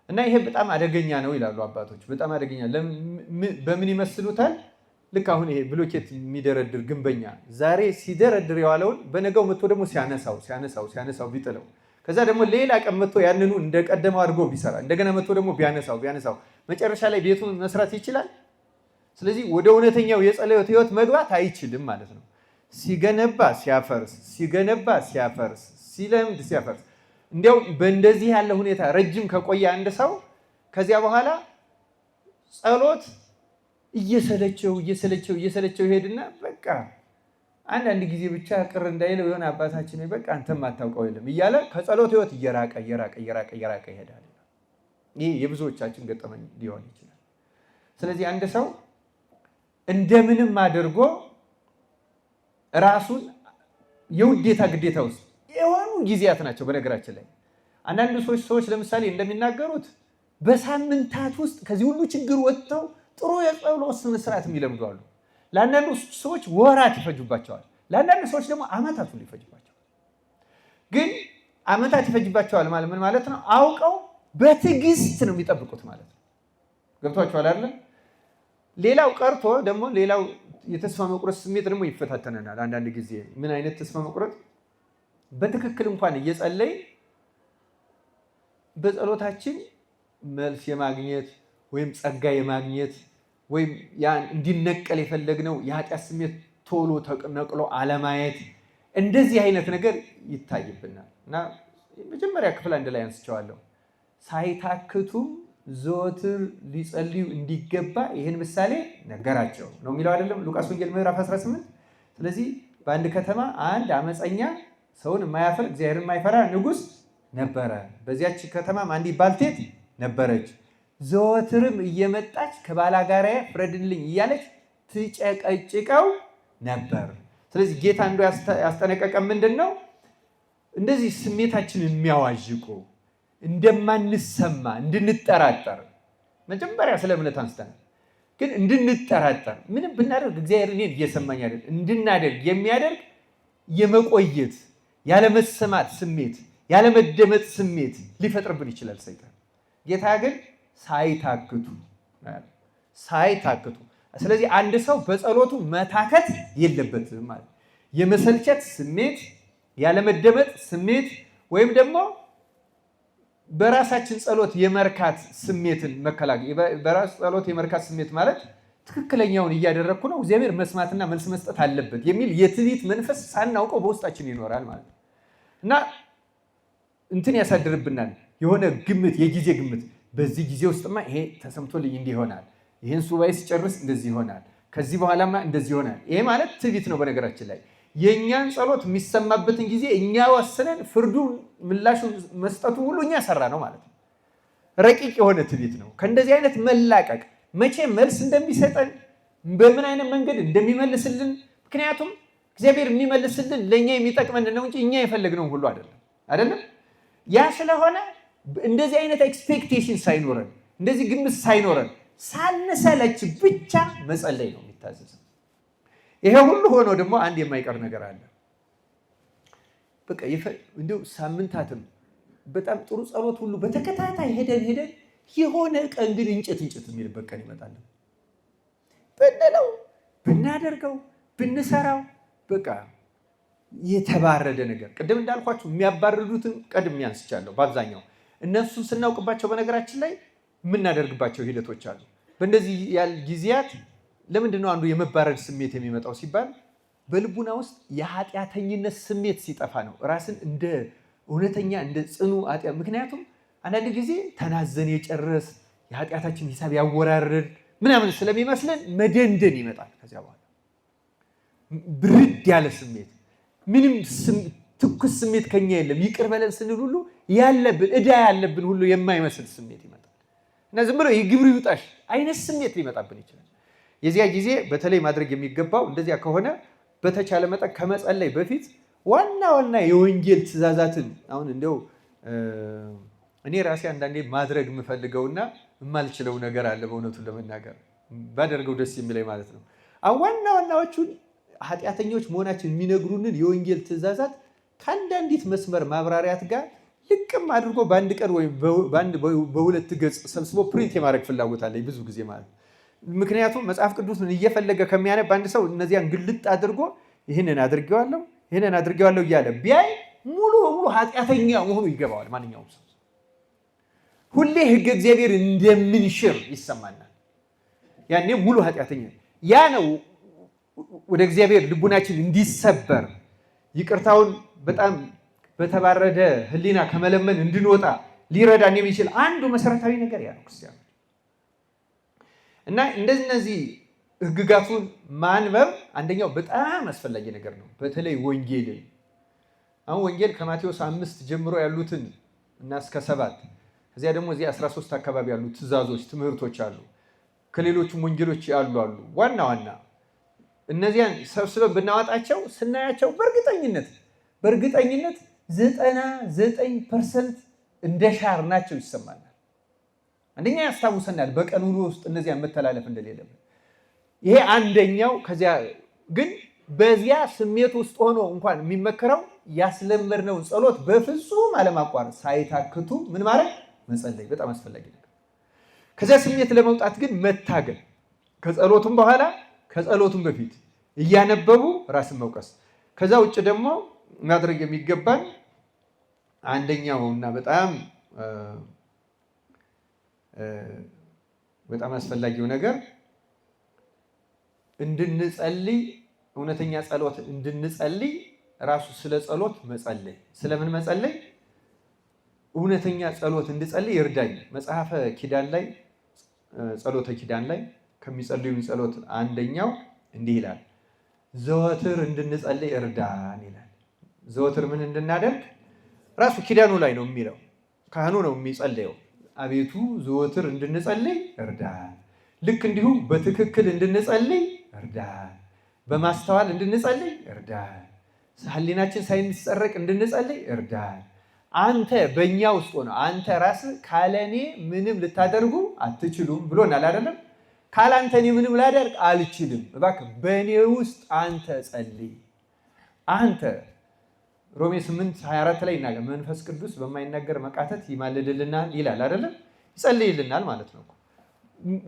እና ይሄ በጣም አደገኛ ነው ይላሉ አባቶች። በጣም አደገኛ በምን ይመስሉታል? ልክ አሁን ይሄ ብሎኬት የሚደረድር ግንበኛ ዛሬ ሲደረድር የዋለውን በነጋው መጥቶ ደግሞ ሲያነሳው ቢጥለው ከዛ ደግሞ ሌላ ቀን መጥቶ ያንኑ እንደቀደመው አድርጎ ቢሰራ እንደገና መጥቶ ደግሞ ቢያነሳው መጨረሻ ላይ ቤቱን መስራት ይችላል? ስለዚህ ወደ እውነተኛው የጸሎት ህይወት መግባት አይችልም ማለት ነው። ሲገነባ ሲያፈርስ፣ ሲገነባ ሲያፈርስ፣ ሲለምድ ሲያፈርስ። እንዲያው በእንደዚህ ያለ ሁኔታ ረጅም ከቆየ አንድ ሰው ከዚያ በኋላ ጸሎት እየሰለቸው ይሄድና በቃ አንዳንድ ጊዜ ብቻ ቅር እንዳይለው የሆነ አባታችን በቃ አንተም አታውቀው የለም እያለ ከጸሎት ህይወት እየራቀ ይሄዳል። ይህ የብዙዎቻችን ገጠመኝ ሊሆን ይችላል። ስለዚህ አንድ ሰው እንደምንም አድርጎ ራሱን የውዴታ ግዴታ ውስጥ የሆኑ ጊዜያት ናቸው። በነገራችን ላይ አንዳንድ ሰዎች ለምሳሌ እንደሚናገሩት በሳምንታት ውስጥ ከዚህ ሁሉ ችግር ወጥተው ጥሩ የጸሎት ስነ ስርዓት የሚለምዱ አሉ። ለአንዳንዱ ሰዎች ወራት ይፈጅባቸዋል፣ ለአንዳንድ ሰዎች ደግሞ ዓመታቱን ይፈጅባቸዋል። ግን ዓመታት ይፈጅባቸዋል ማለት ምን ማለት ነው? አውቀው በትዕግስት ነው የሚጠብቁት ማለት ነው። ገብቷቸዋል አይደል? ሌላው ቀርቶ ደግሞ ሌላው የተስፋ መቁረጥ ስሜት ደግሞ ይፈታተነናል አንዳንድ ጊዜ። ምን አይነት ተስፋ መቁረጥ? በትክክል እንኳን እየጸለይ በጸሎታችን መልስ የማግኘት ወይም ጸጋ የማግኘት ወይም ያን እንዲነቀል የፈለግነው የኃጢአት ስሜት ቶሎ ተነቅሎ አለማየት፣ እንደዚህ አይነት ነገር ይታይብናል። እና መጀመሪያ ክፍል አንድ ላይ አንስቼዋለሁ። ሳይታክቱም ዘወትር ሊጸልዩ እንዲገባ ይህን ምሳሌ ነገራቸው ነው የሚለው አይደለም? ሉቃስ ወንጌል ምዕራፍ 18። ስለዚህ በአንድ ከተማ አንድ አመፀኛ ሰውን የማያፈር እግዚአብሔርን የማይፈራ ንጉሥ ነበረ። በዚያች ከተማም አንዲት ባልቴት ነበረች። ዘወትርም እየመጣች ከባላጋራዬ ፍረድልኝ እያለች ትጨቀጭቀው ነበር። ስለዚህ ጌታ አንዱ ያስጠነቀቀ ምንድን ነው? እንደዚህ ስሜታችንን የሚያዋዥቁ እንደማንሰማ እንድንጠራጠር፣ መጀመሪያ ስለ እምነት አንስተናል፣ ግን እንድንጠራጠር ምንም ብናደርግ እግዚአብሔር እኔን እየሰማኝ አይደል እንድናደርግ የሚያደርግ የመቆየት ያለመሰማት ስሜት፣ ያለመደመጥ ስሜት ሊፈጥርብን ይችላል ሰይጣን። ጌታ ግን ሳይታክቱ። ስለዚህ አንድ ሰው በጸሎቱ መታከት የለበትም ማለት። የመሰልቸት ስሜት፣ ያለመደመጥ ስሜት ወይም ደግሞ በራሳችን ጸሎት የመርካት ስሜትን መከላከል። በራስ ጸሎት የመርካት ስሜት ማለት ትክክለኛውን እያደረግኩ ነው፣ እግዚአብሔር መስማትና መልስ መስጠት አለበት የሚል የትዕቢት መንፈስ ሳናውቀው በውስጣችን ይኖራል ማለት ነው። እና እንትን ያሳድርብናል የሆነ ግምት፣ የጊዜ ግምት። በዚህ ጊዜ ውስጥማ ይሄ ተሰምቶልኝ እንዲህ ይሆናል፣ ይህን ሱባኤ ሲጨርስ እንደዚህ ይሆናል፣ ከዚህ በኋላማ እንደዚህ ይሆናል። ይሄ ማለት ትዕቢት ነው። በነገራችን ላይ የእኛን ጸሎት የሚሰማበትን ጊዜ እኛ ወስነን ፍርዱ ምላሹ መስጠቱ ሁሉ እኛ ሰራ ነው ማለት ነው። ረቂቅ የሆነ ትዕቢት ነው። ከእንደዚህ አይነት መላቀቅ፣ መቼ መልስ እንደሚሰጠን በምን አይነት መንገድ እንደሚመልስልን፣ ምክንያቱም እግዚአብሔር የሚመልስልን ለእኛ የሚጠቅመን ነው እንጂ እኛ የፈለግነውን ሁሉ አይደለም። ያ ስለሆነ እንደዚህ አይነት ኤክስፔክቴሽን ሳይኖረን፣ እንደዚህ ግምት ሳይኖረን ሳንሰለች ብቻ መጸለይ ነው የሚታዘዘው። ይሄ ሁሉ ሆኖ ደግሞ አንድ የማይቀር ነገር አለ። በቃ እንደው ሳምንታትም በጣም ጥሩ ጸሎት ሁሉ በተከታታይ ሄደን የሆነ ቀን ግን እንጨት የሚልበት ቀን ይመጣል። ብንለው ብናደርገው ብንሰራው በቃ የተባረደ ነገር። ቅድም እንዳልኳችሁ የሚያባርዱትን ቀድሜ አንስቻለሁ። በአብዛኛው እነሱ ስናውቅባቸው በነገራችን ላይ የምናደርግባቸው ሂደቶች አሉ። በእንደዚህ ያሉ ጊዜያት ለምንድን ነው አንዱ የመባረድ ስሜት የሚመጣው ሲባል በልቡና ውስጥ የኃጢአተኝነት ስሜት ሲጠፋ ነው። ራስን እንደ እውነተኛ እንደ ጽኑ ኃጢአት። ምክንያቱም አንዳንድ ጊዜ ተናዘን የጨረስ የኃጢአታችን ሂሳብ ያወራርድ ምናምን ስለሚመስለን መደንደን ይመጣል። ከዚያ በኋላ ብርድ ያለ ስሜት፣ ምንም ትኩስ ስሜት ከኛ የለም። ይቅር በለን ስንል ሁሉ ያለብን ዕዳ ያለብን ሁሉ የማይመስል ስሜት ይመጣል እና ዝም ብሎ የግብር ይውጣሽ አይነት ስሜት ሊመጣብን ይችላል። የዚያ ጊዜ በተለይ ማድረግ የሚገባው እንደዚያ ከሆነ በተቻለ መጠን ከመጸለይ በፊት ዋና የወንጌል ትእዛዛትን አሁን እንደው እኔ ራሴ አንዳንዴ ማድረግ የምፈልገውና የማልችለው ነገር አለ። በእውነቱን ለመናገር ባደርገው ደስ የሚለኝ ማለት ነው። ዋና ዋናዎቹን ኃጢአተኞች መሆናችን የሚነግሩንን የወንጌል ትእዛዛት ከአንዳንዲት መስመር ማብራሪያት ጋር ልቅም አድርጎ በአንድ ቀን ወይም በሁለት ገጽ ሰብስቦ ፕሪንት የማድረግ ፍላጎት አለኝ ብዙ ጊዜ ማለት። ምክንያቱም መጽሐፍ ቅዱስን እየፈለገ ከሚያነብ አንድ ሰው እነዚያን ግልጥ አድርጎ ይህንን አድርጌዋለሁ እያለ ቢያይ ሙሉ በሙሉ ኃጢአተኛ መሆኑ ይገባዋል። ማንኛውም ሰው ሁሌ ሕገ እግዚአብሔር እንደምንሽር ይሰማናል። ያኔ ሙሉ ኃጢአተኛ ያ ነው ወደ እግዚአብሔር ልቡናችን እንዲሰበር ይቅርታውን በጣም በተባረደ ሕሊና ከመለመን እንድንወጣ ሊረዳን የሚችል አንዱ መሰረታዊ ነገር ያ ነው ክርስቲያኖች። እና እንደዚህ ሕግጋቱን ማንበብ አንደኛው በጣም አስፈላጊ ነገር ነው። በተለይ ወንጌልን አሁን ወንጌል ከማቴዎስ 5 ጀምሮ ያሉትን እና እስከ 7 እዚያ ደግሞ እዚህ 13 አካባቢ ያሉ ትእዛዞች፣ ትምህርቶች አሉ። ከሌሎቹም ወንጌሎች ያሉ ዋና ዋና እነዚያን ሰብስበን ብናወጣቸው ስናያቸው በእርግጠኝነት 99% እንደሻር ናቸው ይሰማናል። አንደኛ ያስታውሰናል በቀን ውሎ ውስጥ እነዚያን መተላለፍ እንደሌለብን። ይሄ አንደኛው። ከዚያ ግን በዚያ ስሜት ውስጥ ሆኖ እንኳን የሚመከረው ያስለመድነውን ጸሎት በፍጹም አለማቋረጥ ሳይታክቱ ምን ማለት መጸለይ በጣም አስፈላጊ ነገር። ከዚያ ስሜት ለመውጣት ግን መታገል፣ ከጸሎቱም በኋላ ከጸሎቱም በፊት እያነበቡ ራስን መውቀስ። ከዛ ውጭ ደግሞ ማድረግ የሚገባን አንደኛው እና በጣም አስፈላጊው ነገር እንድንጸልይ እውነተኛ ጸሎት እንድንጸልይ ራሱ ስለ ጸሎት መጸለይ። ስለምን መጸለይ? እውነተኛ ጸሎት እንድጸልይ ይርዳኝ። መጽሐፈ ኪዳን ላይ ጸሎተ ኪዳን ላይ ከሚጸልዩ ጸሎት አንደኛው እንዲህ ይላል፣ ዘወትር እንድንጸልይ እርዳን ይላል። ዘወትር ምን እንድናደርግ? ራሱ ኪዳኑ ላይ ነው የሚለው። ካህኑ ነው የሚጸልየው። አቤቱ ዘወትር እንድንጸልይ እርዳን። ልክ እንዲሁ በትክክል እንድንጸልይ እርዳን፣ በማስተዋል እንድንጸልይ እርዳን፣ ሕሊናችን ሳይንጸረቅ እንድንጸልይ እርዳን። አንተ በእኛ ውስጥ ሆነ አንተ ራስህ ካለኔ ምንም ልታደርጉ አትችሉም ብሎናል አይደለም? ካላንተ እኔ ምንም ላደርግ አልችልም። እባክህ በእኔ ውስጥ አንተ ጸልይ። አንተ ሮሜ 8:24 ላይ ይናገር፣ መንፈስ ቅዱስ በማይናገር መቃተት ይማልድልናል ይላል አይደለም? ይጸልይልናል ማለት ነው።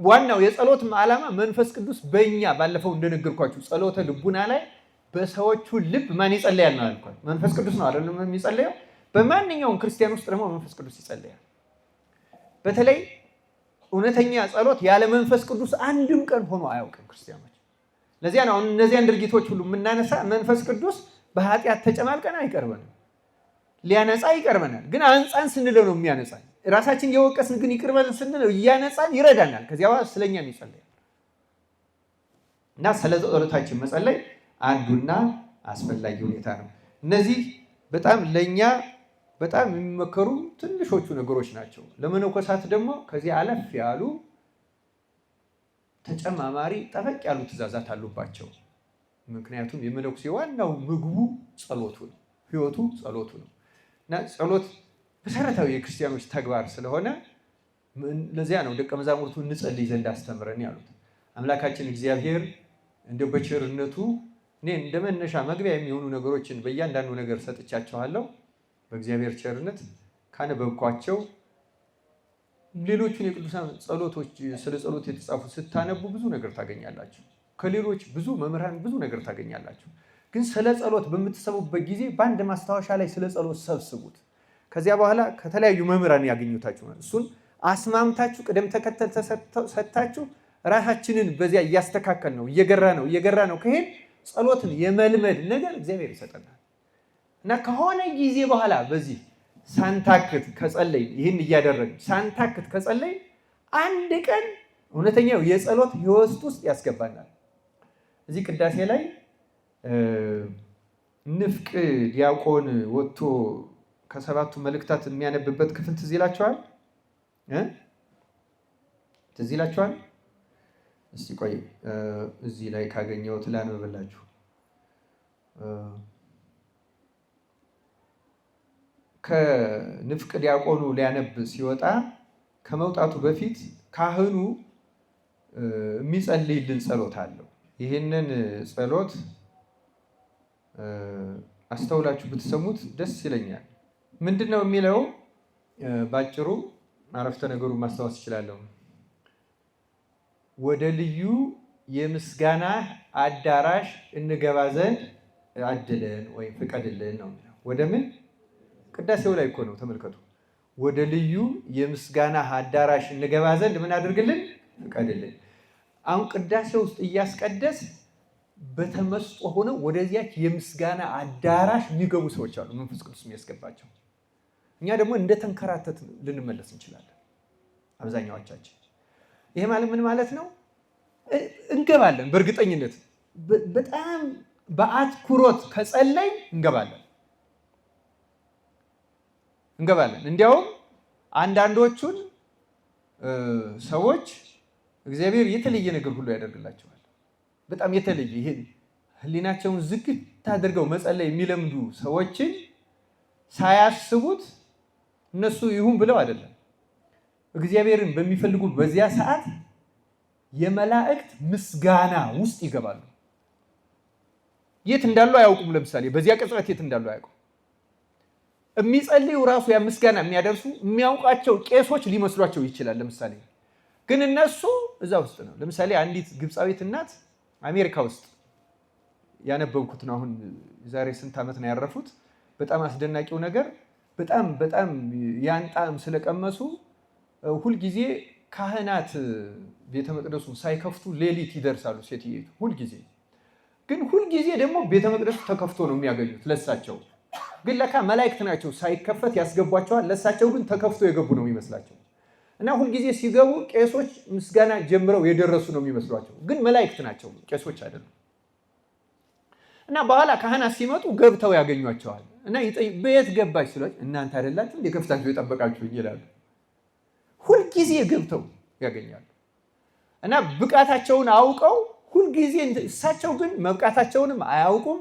ዋናው የጸሎትም ዓላማ መንፈስ ቅዱስ በእኛ ባለፈው እንደነገርኳችሁ ጸሎተ ልቡና ላይ በሰዎቹ ልብ ማን ይጸልያል ነው ያልኳት? መንፈስ ቅዱስ ነው አይደለም የሚጸልየው። በማንኛውም ክርስቲያን ውስጥ ደግሞ መንፈስ ቅዱስ ይጸልያል። በተለይ እውነተኛ ጸሎት ያለ መንፈስ ቅዱስ አንድም ቀን ሆኖ አያውቅም ክርስቲያኖች። ለዚያ ነው እነዚያን ድርጊቶች ሁሉ የምናነሳ። መንፈስ ቅዱስ በኃጢአት ተጨማልቀን አይቀርበንም፣ ሊያነጻ ይቀርበናል። ግን አንጻን ስንለው ነው የሚያነጻን። ራሳችን እየወቀስን ግን ይቅርበን ስንለው እያነጻን ይረዳናል። ከዚያ በኋላ ስለኛም ይጸልያል። እና ስለ ጸሎታችን መጸለይ አንዱና አስፈላጊ ሁኔታ ነው። እነዚህ በጣም ለእኛ በጣም የሚመከሩ ትንሾቹ ነገሮች ናቸው። ለመነኮሳት ደግሞ ከዚህ አለፍ ያሉ ተጨማማሪ ጠበቅ ያሉ ትእዛዛት አሉባቸው። ምክንያቱም የመነኩሴ ዋናው ምግቡ ጸሎቱ ነው፣ ሕይወቱ ጸሎቱ ነው። እና ጸሎት መሰረታዊ የክርስቲያኖች ተግባር ስለሆነ ለዚያ ነው ደቀ መዛሙርቱ እንጸልይ ዘንድ አስተምረን ያሉት። አምላካችን እግዚአብሔር እንደው በቸርነቱ እኔ እንደ መነሻ መግቢያ የሚሆኑ ነገሮችን በእያንዳንዱ ነገር ሰጥቻችኋለሁ። በእግዚአብሔር ቸርነት ካነበብኳቸው ሌሎቹን የቅዱሳን ጸሎቶች ስለ ጸሎት የተጻፉ ስታነቡ ብዙ ነገር ታገኛላችሁ። ከሌሎች ብዙ መምህራን ብዙ ነገር ታገኛላችሁ። ግን ስለ ጸሎት በምትሰቡበት ጊዜ በአንድ ማስታወሻ ላይ ስለ ጸሎት ሰብስቡት። ከዚያ በኋላ ከተለያዩ መምህራን ያገኙታችሁ እሱን አስማምታችሁ ቅደም ተከተል ሰጥታችሁ ራሳችንን በዚያ እያስተካከል ነው እየገራ ነው ከሄድ ጸሎትን የመልመድ ነገር እግዚአብሔር ይሰጠናል። እና ከሆነ ጊዜ በኋላ በዚህ ሳንታክት ከጸለይ ይህን እያደረግን ሳንታክት ከጸለይ አንድ ቀን እውነተኛው የጸሎት ሕይወት ውስጥ ያስገባናል። እዚህ ቅዳሴ ላይ ንፍቅ ዲያቆን ወጥቶ ከሰባቱ መልእክታት የሚያነብበት ክፍል ትዝ ይላችኋል? ትዝ ይላችኋል? እስቲ ቆይ እዚህ ላይ ካገኘሁት ላንብብላችሁ። ከንፍቅ ዲያቆኑ ሊያነብ ሲወጣ ከመውጣቱ በፊት ካህኑ የሚጸልይልን ጸሎት አለው። ይህንን ጸሎት አስተውላችሁ ብትሰሙት ደስ ይለኛል። ምንድን ነው የሚለው? ባጭሩ አረፍተ ነገሩ ማስታወስ እችላለሁ። ወደ ልዩ የምስጋና አዳራሽ እንገባ ዘንድ አድለን ወይም ፍቀድልን ነው የሚለው። ወደ ምን? ቅዳሴው ላይ እኮ ነው ተመልከቱ። ወደ ልዩ የምስጋና አዳራሽ እንገባ ዘንድ ምን አድርግልን? ፍቀድልን። አሁን ቅዳሴ ውስጥ እያስቀደስ በተመስጦ ሆነው ወደዚያች የምስጋና አዳራሽ የሚገቡ ሰዎች አሉ፣ መንፈስ ቅዱስ የሚያስገባቸው። እኛ ደግሞ እንደተንከራተት ልንመለስ እንችላለን አብዛኛዎቻችን። ይሄ ማለት ምን ማለት ነው? እንገባለን፣ በእርግጠኝነት በጣም በአትኩሮት ከጸለይ እንገባለን። እንዲያውም አንዳንዶቹን ሰዎች እግዚአብሔር የተለየ ነገር ሁሉ ያደርግላቸዋል። በጣም የተለየ ይሄ ህሊናቸውን ዝግት አድርገው መጸለይ የሚለምዱ ሰዎችን ሳያስቡት እነሱ ይሁን ብለው አይደለም እግዚአብሔርን በሚፈልጉ በዚያ ሰዓት የመላእክት ምስጋና ውስጥ ይገባሉ። የት እንዳሉ አያውቁም። ለምሳሌ በዚያ ቅጽበት የት እንዳሉ አያውቁም። የሚጸልዩ ራሱ ያ ምስጋና የሚያደርሱ የሚያውቃቸው ቄሶች ሊመስሏቸው ይችላል። ለምሳሌ ግን እነሱ እዛ ውስጥ ነው። ለምሳሌ አንዲት ግብፃዊት እናት አሜሪካ ውስጥ ያነበብኩት ነው። አሁን ዛሬ ስንት ዓመት ነው ያረፉት። በጣም አስደናቂው ነገር በጣም ያን ጣዕም ስለቀመሱ ሁልጊዜ ካህናት ቤተ መቅደሱ ሳይከፍቱ ሌሊት ይደርሳሉ ሴትየቱ ሁልጊዜ። ግን ሁልጊዜ ደግሞ ቤተ መቅደሱ ተከፍቶ ነው የሚያገኙት ለሳቸው። ግን ለካ መላእክት ናቸው ሳይከፈት ያስገቧቸዋል። ለሳቸው ግን ተከፍቶ የገቡ ነው የሚመስላቸው። እና ሁልጊዜ ሲገቡ ቄሶች ምስጋና ጀምረው የደረሱ ነው የሚመስሏቸው። ግን መላእክት ናቸው፣ ቄሶች አይደሉም። እና በኋላ ካህናት ሲመጡ ገብተው ያገኟቸዋል። እና በየት ገባች ሲሏቸው እናንተ አይደላችሁ እንደ ከፍታችሁ የጠበቃችሁ ይላሉ። ሁልጊዜ ገብተው ያገኛሉ። እና ብቃታቸውን አውቀው ሁልጊዜ እሳቸው ግን መብቃታቸውንም አያውቁም፣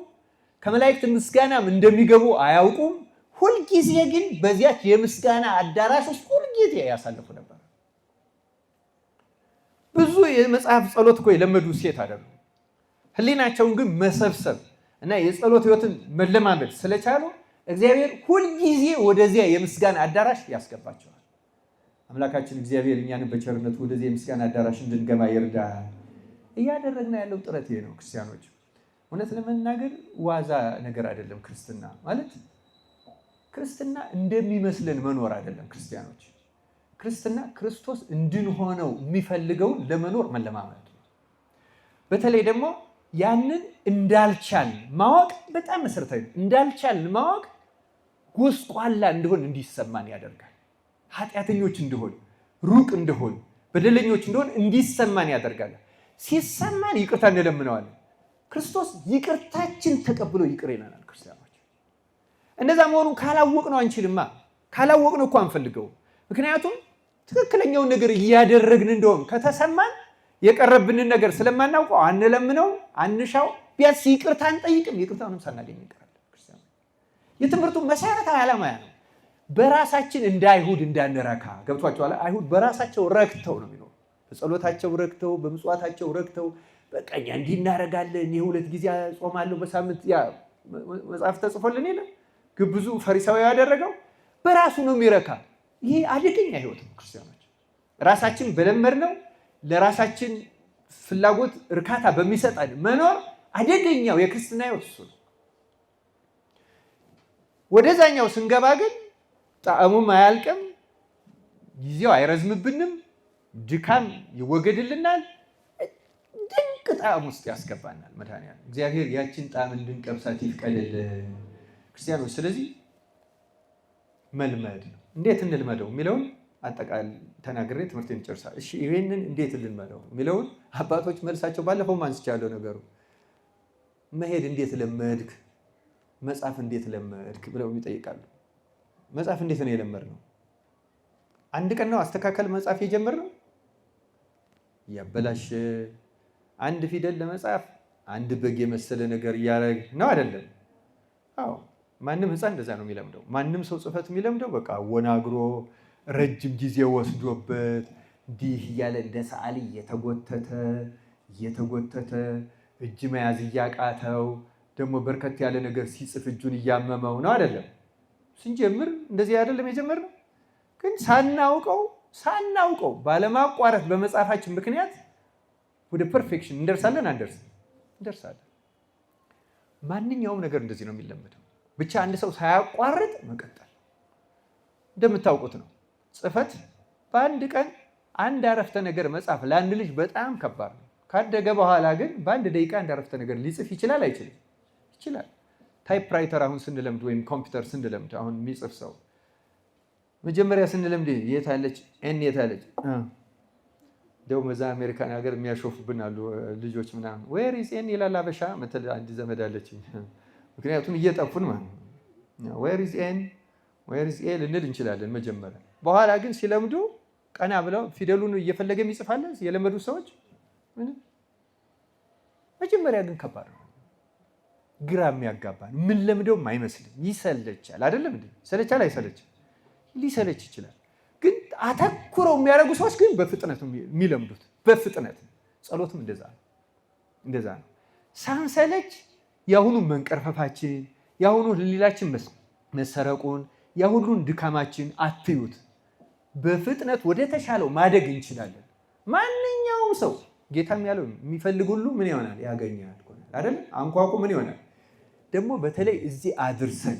ከመላእክት ምስጋናም እንደሚገቡ አያውቁም። ሁልጊዜ ግን በዚያች የምስጋና አዳራሽ ውስጥ ሁልጊዜ ያሳልፉ ነበር። ብዙ የመጽሐፍ ጸሎት እኮ የለመዱ ሴት አይደሉ። ህሊናቸውን ግን መሰብሰብ እና የጸሎት ህይወትን መለማመድ ስለቻሉ እግዚአብሔር ሁልጊዜ ወደዚያ የምስጋና አዳራሽ ያስገባቸዋል። አምላካችን እግዚአብሔር እኛንም በቸርነቱ ወደዚያ የምስጋና አዳራሽ እንድንገባ ይርዳል። እያደረግን ያለው ጥረት ይሄ ነው። ክርስቲያኖች እውነት ለመናገር ዋዛ ነገር አይደለም። ክርስትና ማለት ክርስትና እንደሚመስለን መኖር አይደለም። ክርስቲያኖች ክርስትና ክርስቶስ እንድንሆነው የሚፈልገውን ለመኖር መለማመድ። በተለይ ደግሞ ያንን እንዳልቻል ማወቅ በጣም መሰረታዊ ነው። እንዳልቻል ማወቅ ጎስቋላ እንደሆን እንዲሰማን ያደርጋል። ኃጢአተኞች እንደሆን፣ ሩቅ እንደሆን፣ በደለኞች እንደሆን እንዲሰማን ያደርጋል። ሲሰማን ይቅርታ እንለምነዋለን። ክርስቶስ ይቅርታችን ተቀብሎ ይቅር ይለናል። ክርስቲያኖች እንደዛ መሆኑን ካላወቅነው አንችልማ። ካላወቅነው እኮ አንፈልገው። ምክንያቱም ትክክለኛውን ነገር እያደረግን እንደሆን ከተሰማን የቀረብንን ነገር ስለማናውቀው አንለምነው፣ አንሻው፣ ቢያንስ ይቅርታ አንጠይቅም። ይቅርታውንም ሳናገኝ እንቀራለን። ክርስቲያኖች የትምህርቱ መሰረታዊ ዓላማ ያ ነው። በራሳችን እንደ አይሁድ እንዳንረካ። ገብቷቸዋል። አይሁድ በራሳቸው ረክተው ነው የሚኖሩ። በጸሎታቸው ረክተው፣ በምጽዋታቸው ረክተው በቃ እኛ እንዲህ እናደርጋለን፣ የሁለት ጊዜ ጾማለሁ በሳምንት ያ መጽሐፍ ተጽፎልን የለ ግብዙ ፈሪሳዊ ያደረገው በራሱ ነው የሚረካ። ይሄ አደገኛ ህይወት ነው። ክርስቲያኖች ራሳችን በለመድነው ለራሳችን ፍላጎት እርካታ በሚሰጠን መኖር አደገኛው የክርስትና ህይወት እሱ ነው። ወደዛኛው ስንገባ ግን ጣዕሙም አያልቅም፣ ጊዜው አይረዝምብንም፣ ድካም ይወገድልናል፣ ድንቅ ጣዕም ውስጥ ያስገባናል። መድኃኒዓለም እግዚአብሔር ያችን ጣዕም እንድንቀምሳት ይፍቀድልን ክርስቲያኖች። ስለዚህ መልመድ ነው። እንዴት እንልመደው የሚለውን አጠቃላይ ተናግሬ ትምህርቴን ጨርሳለሁ። እሺ ይሄንን እንዴት እንልመደው የሚለውን አባቶች መልሳቸው ባለፈው አንስቻለሁ። ነገሩ መሄድ እንዴት ለመድክ፣ መጻፍ እንዴት ለመድክ ብለው ይጠይቃሉ። መጻፍ እንዴት ነው የለመድነው? አንድ ቀን ነው አስተካከል መጻፍ የጀመርነው? ያበላሽ አንድ ፊደል ለመጻፍ አንድ በግ የመሰለ ነገር እያደረግ ነው አይደለም? አዎ ማንም ህፃን እንደዛ ነው የሚለምደው። ማንም ሰው ጽፈት የሚለምደው በቃ ወናግሮ ረጅም ጊዜ ወስዶበት እንዲህ እያለ እንደ ሰዓሊ እየተጎተተ እጅ መያዝ እያቃተው ደግሞ በርከት ያለ ነገር ሲጽፍ እጁን እያመመው ነው አይደለም? ስንጀምር እንደዚህ አይደለም የጀመርነው። ግን ሳናውቀው ባለማቋረጥ በመጻፋችን ምክንያት ወደ ፐርፌክሽን እንደርሳለን እንደርሳለን። ማንኛውም ነገር እንደዚህ ነው የሚለመደው። ብቻ አንድ ሰው ሳያቋርጥ መቀጠል እንደምታውቁት ነው። ጽፈት በአንድ ቀን አንድ አረፍተ ነገር መጻፍ ለአንድ ልጅ በጣም ከባድ ነው። ካደገ በኋላ ግን በአንድ ደቂቃ አንድ አረፍተ ነገር ሊጽፍ ይችላል አይችልም? ይችላል። ታይፕራይተር አሁን ስንለምድ ወይም ኮምፒውተር ስንለምድ አሁን የሚጽፍ ሰው መጀመሪያ ስንለምድ የታለች ኤን የታለች ደው መዛ አሜሪካን ሀገር የሚያሾፉብን አሉ ልጆች ምናምን ዌር ኢዝ ኤን ይላል አበሻ መተል አንድ ዘመድ አለችኝ። ምክንያቱም እየጠፉን ማለት ነው። ዌር ኢዝ ኤን ዌር ኢዝ ኤ ልንል እንችላለን መጀመሪያ። በኋላ ግን ሲለምዱ ቀና ብለው ፊደሉን እየፈለገ ይጽፋል የለመዱ ሰዎች። መጀመሪያ ግን ከባድ ነው፣ ግራ የሚያጋባ ነው። ምን ለምደውም አይመስልም፣ ይሰለቻል። አይደለም እንዴ? ይሰለቻል አይሰለችም? ሊሰለች ይችላል። ግን አተኩረው የሚያደርጉ ሰዎች ግን በፍጥነት የሚለምዱት በፍጥነት። ጸሎትም እንደዛ ነው። ሳንሰለች የአሁኑ መንቀርፈፋችን የአሁኑ ህሊላችን መሰረቁን የሁሉን ድካማችን አትዩት። በፍጥነት ወደ ተሻለው ማደግ እንችላለን። ማንኛውም ሰው ጌታም ያለው የሚፈልግ ሁሉ ምን ይሆናል? ያገኛል አይደል? አንኳኩ ምን ይሆናል? ደግሞ በተለይ እዚህ አድርሰን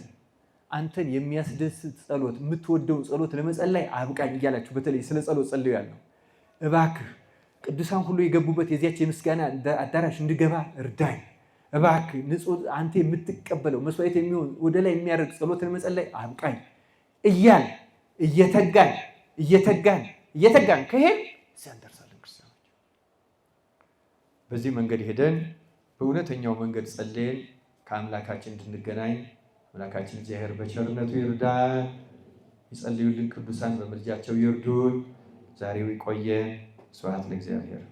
አንተን የሚያስደስት ጸሎት፣ የምትወደውን ጸሎት ለመጸለይ አብቃኝ እያላችሁ በተለይ ስለ ጸሎት ጸልዩ ያለው እባክህ ቅዱሳን ሁሉ የገቡበት የዚያች የምስጋና አዳራሽ እንድገባ እርዳኝ። እባክህ ንጹህ አንተ የምትቀበለው መስዋዕት የሚሆን ወደ ላይ የሚያደርግ ጸሎት ለመጸለይ አብቃኝ እያል እየተጋን ከሄድ እዚያ እንደርሳለን። ክርስቲያኖች በዚህ መንገድ ሄደን በእውነተኛው መንገድ ጸልየን ከአምላካችን እንድንገናኝ አምላካችን እግዚአብሔር በቸርነቱ ይርዳን። ይጸልዩልን ቅዱሳን በምልጃቸው ይርዱን። ዛሬው ይቆየን። ስብሐት ለእግዚአብሔር።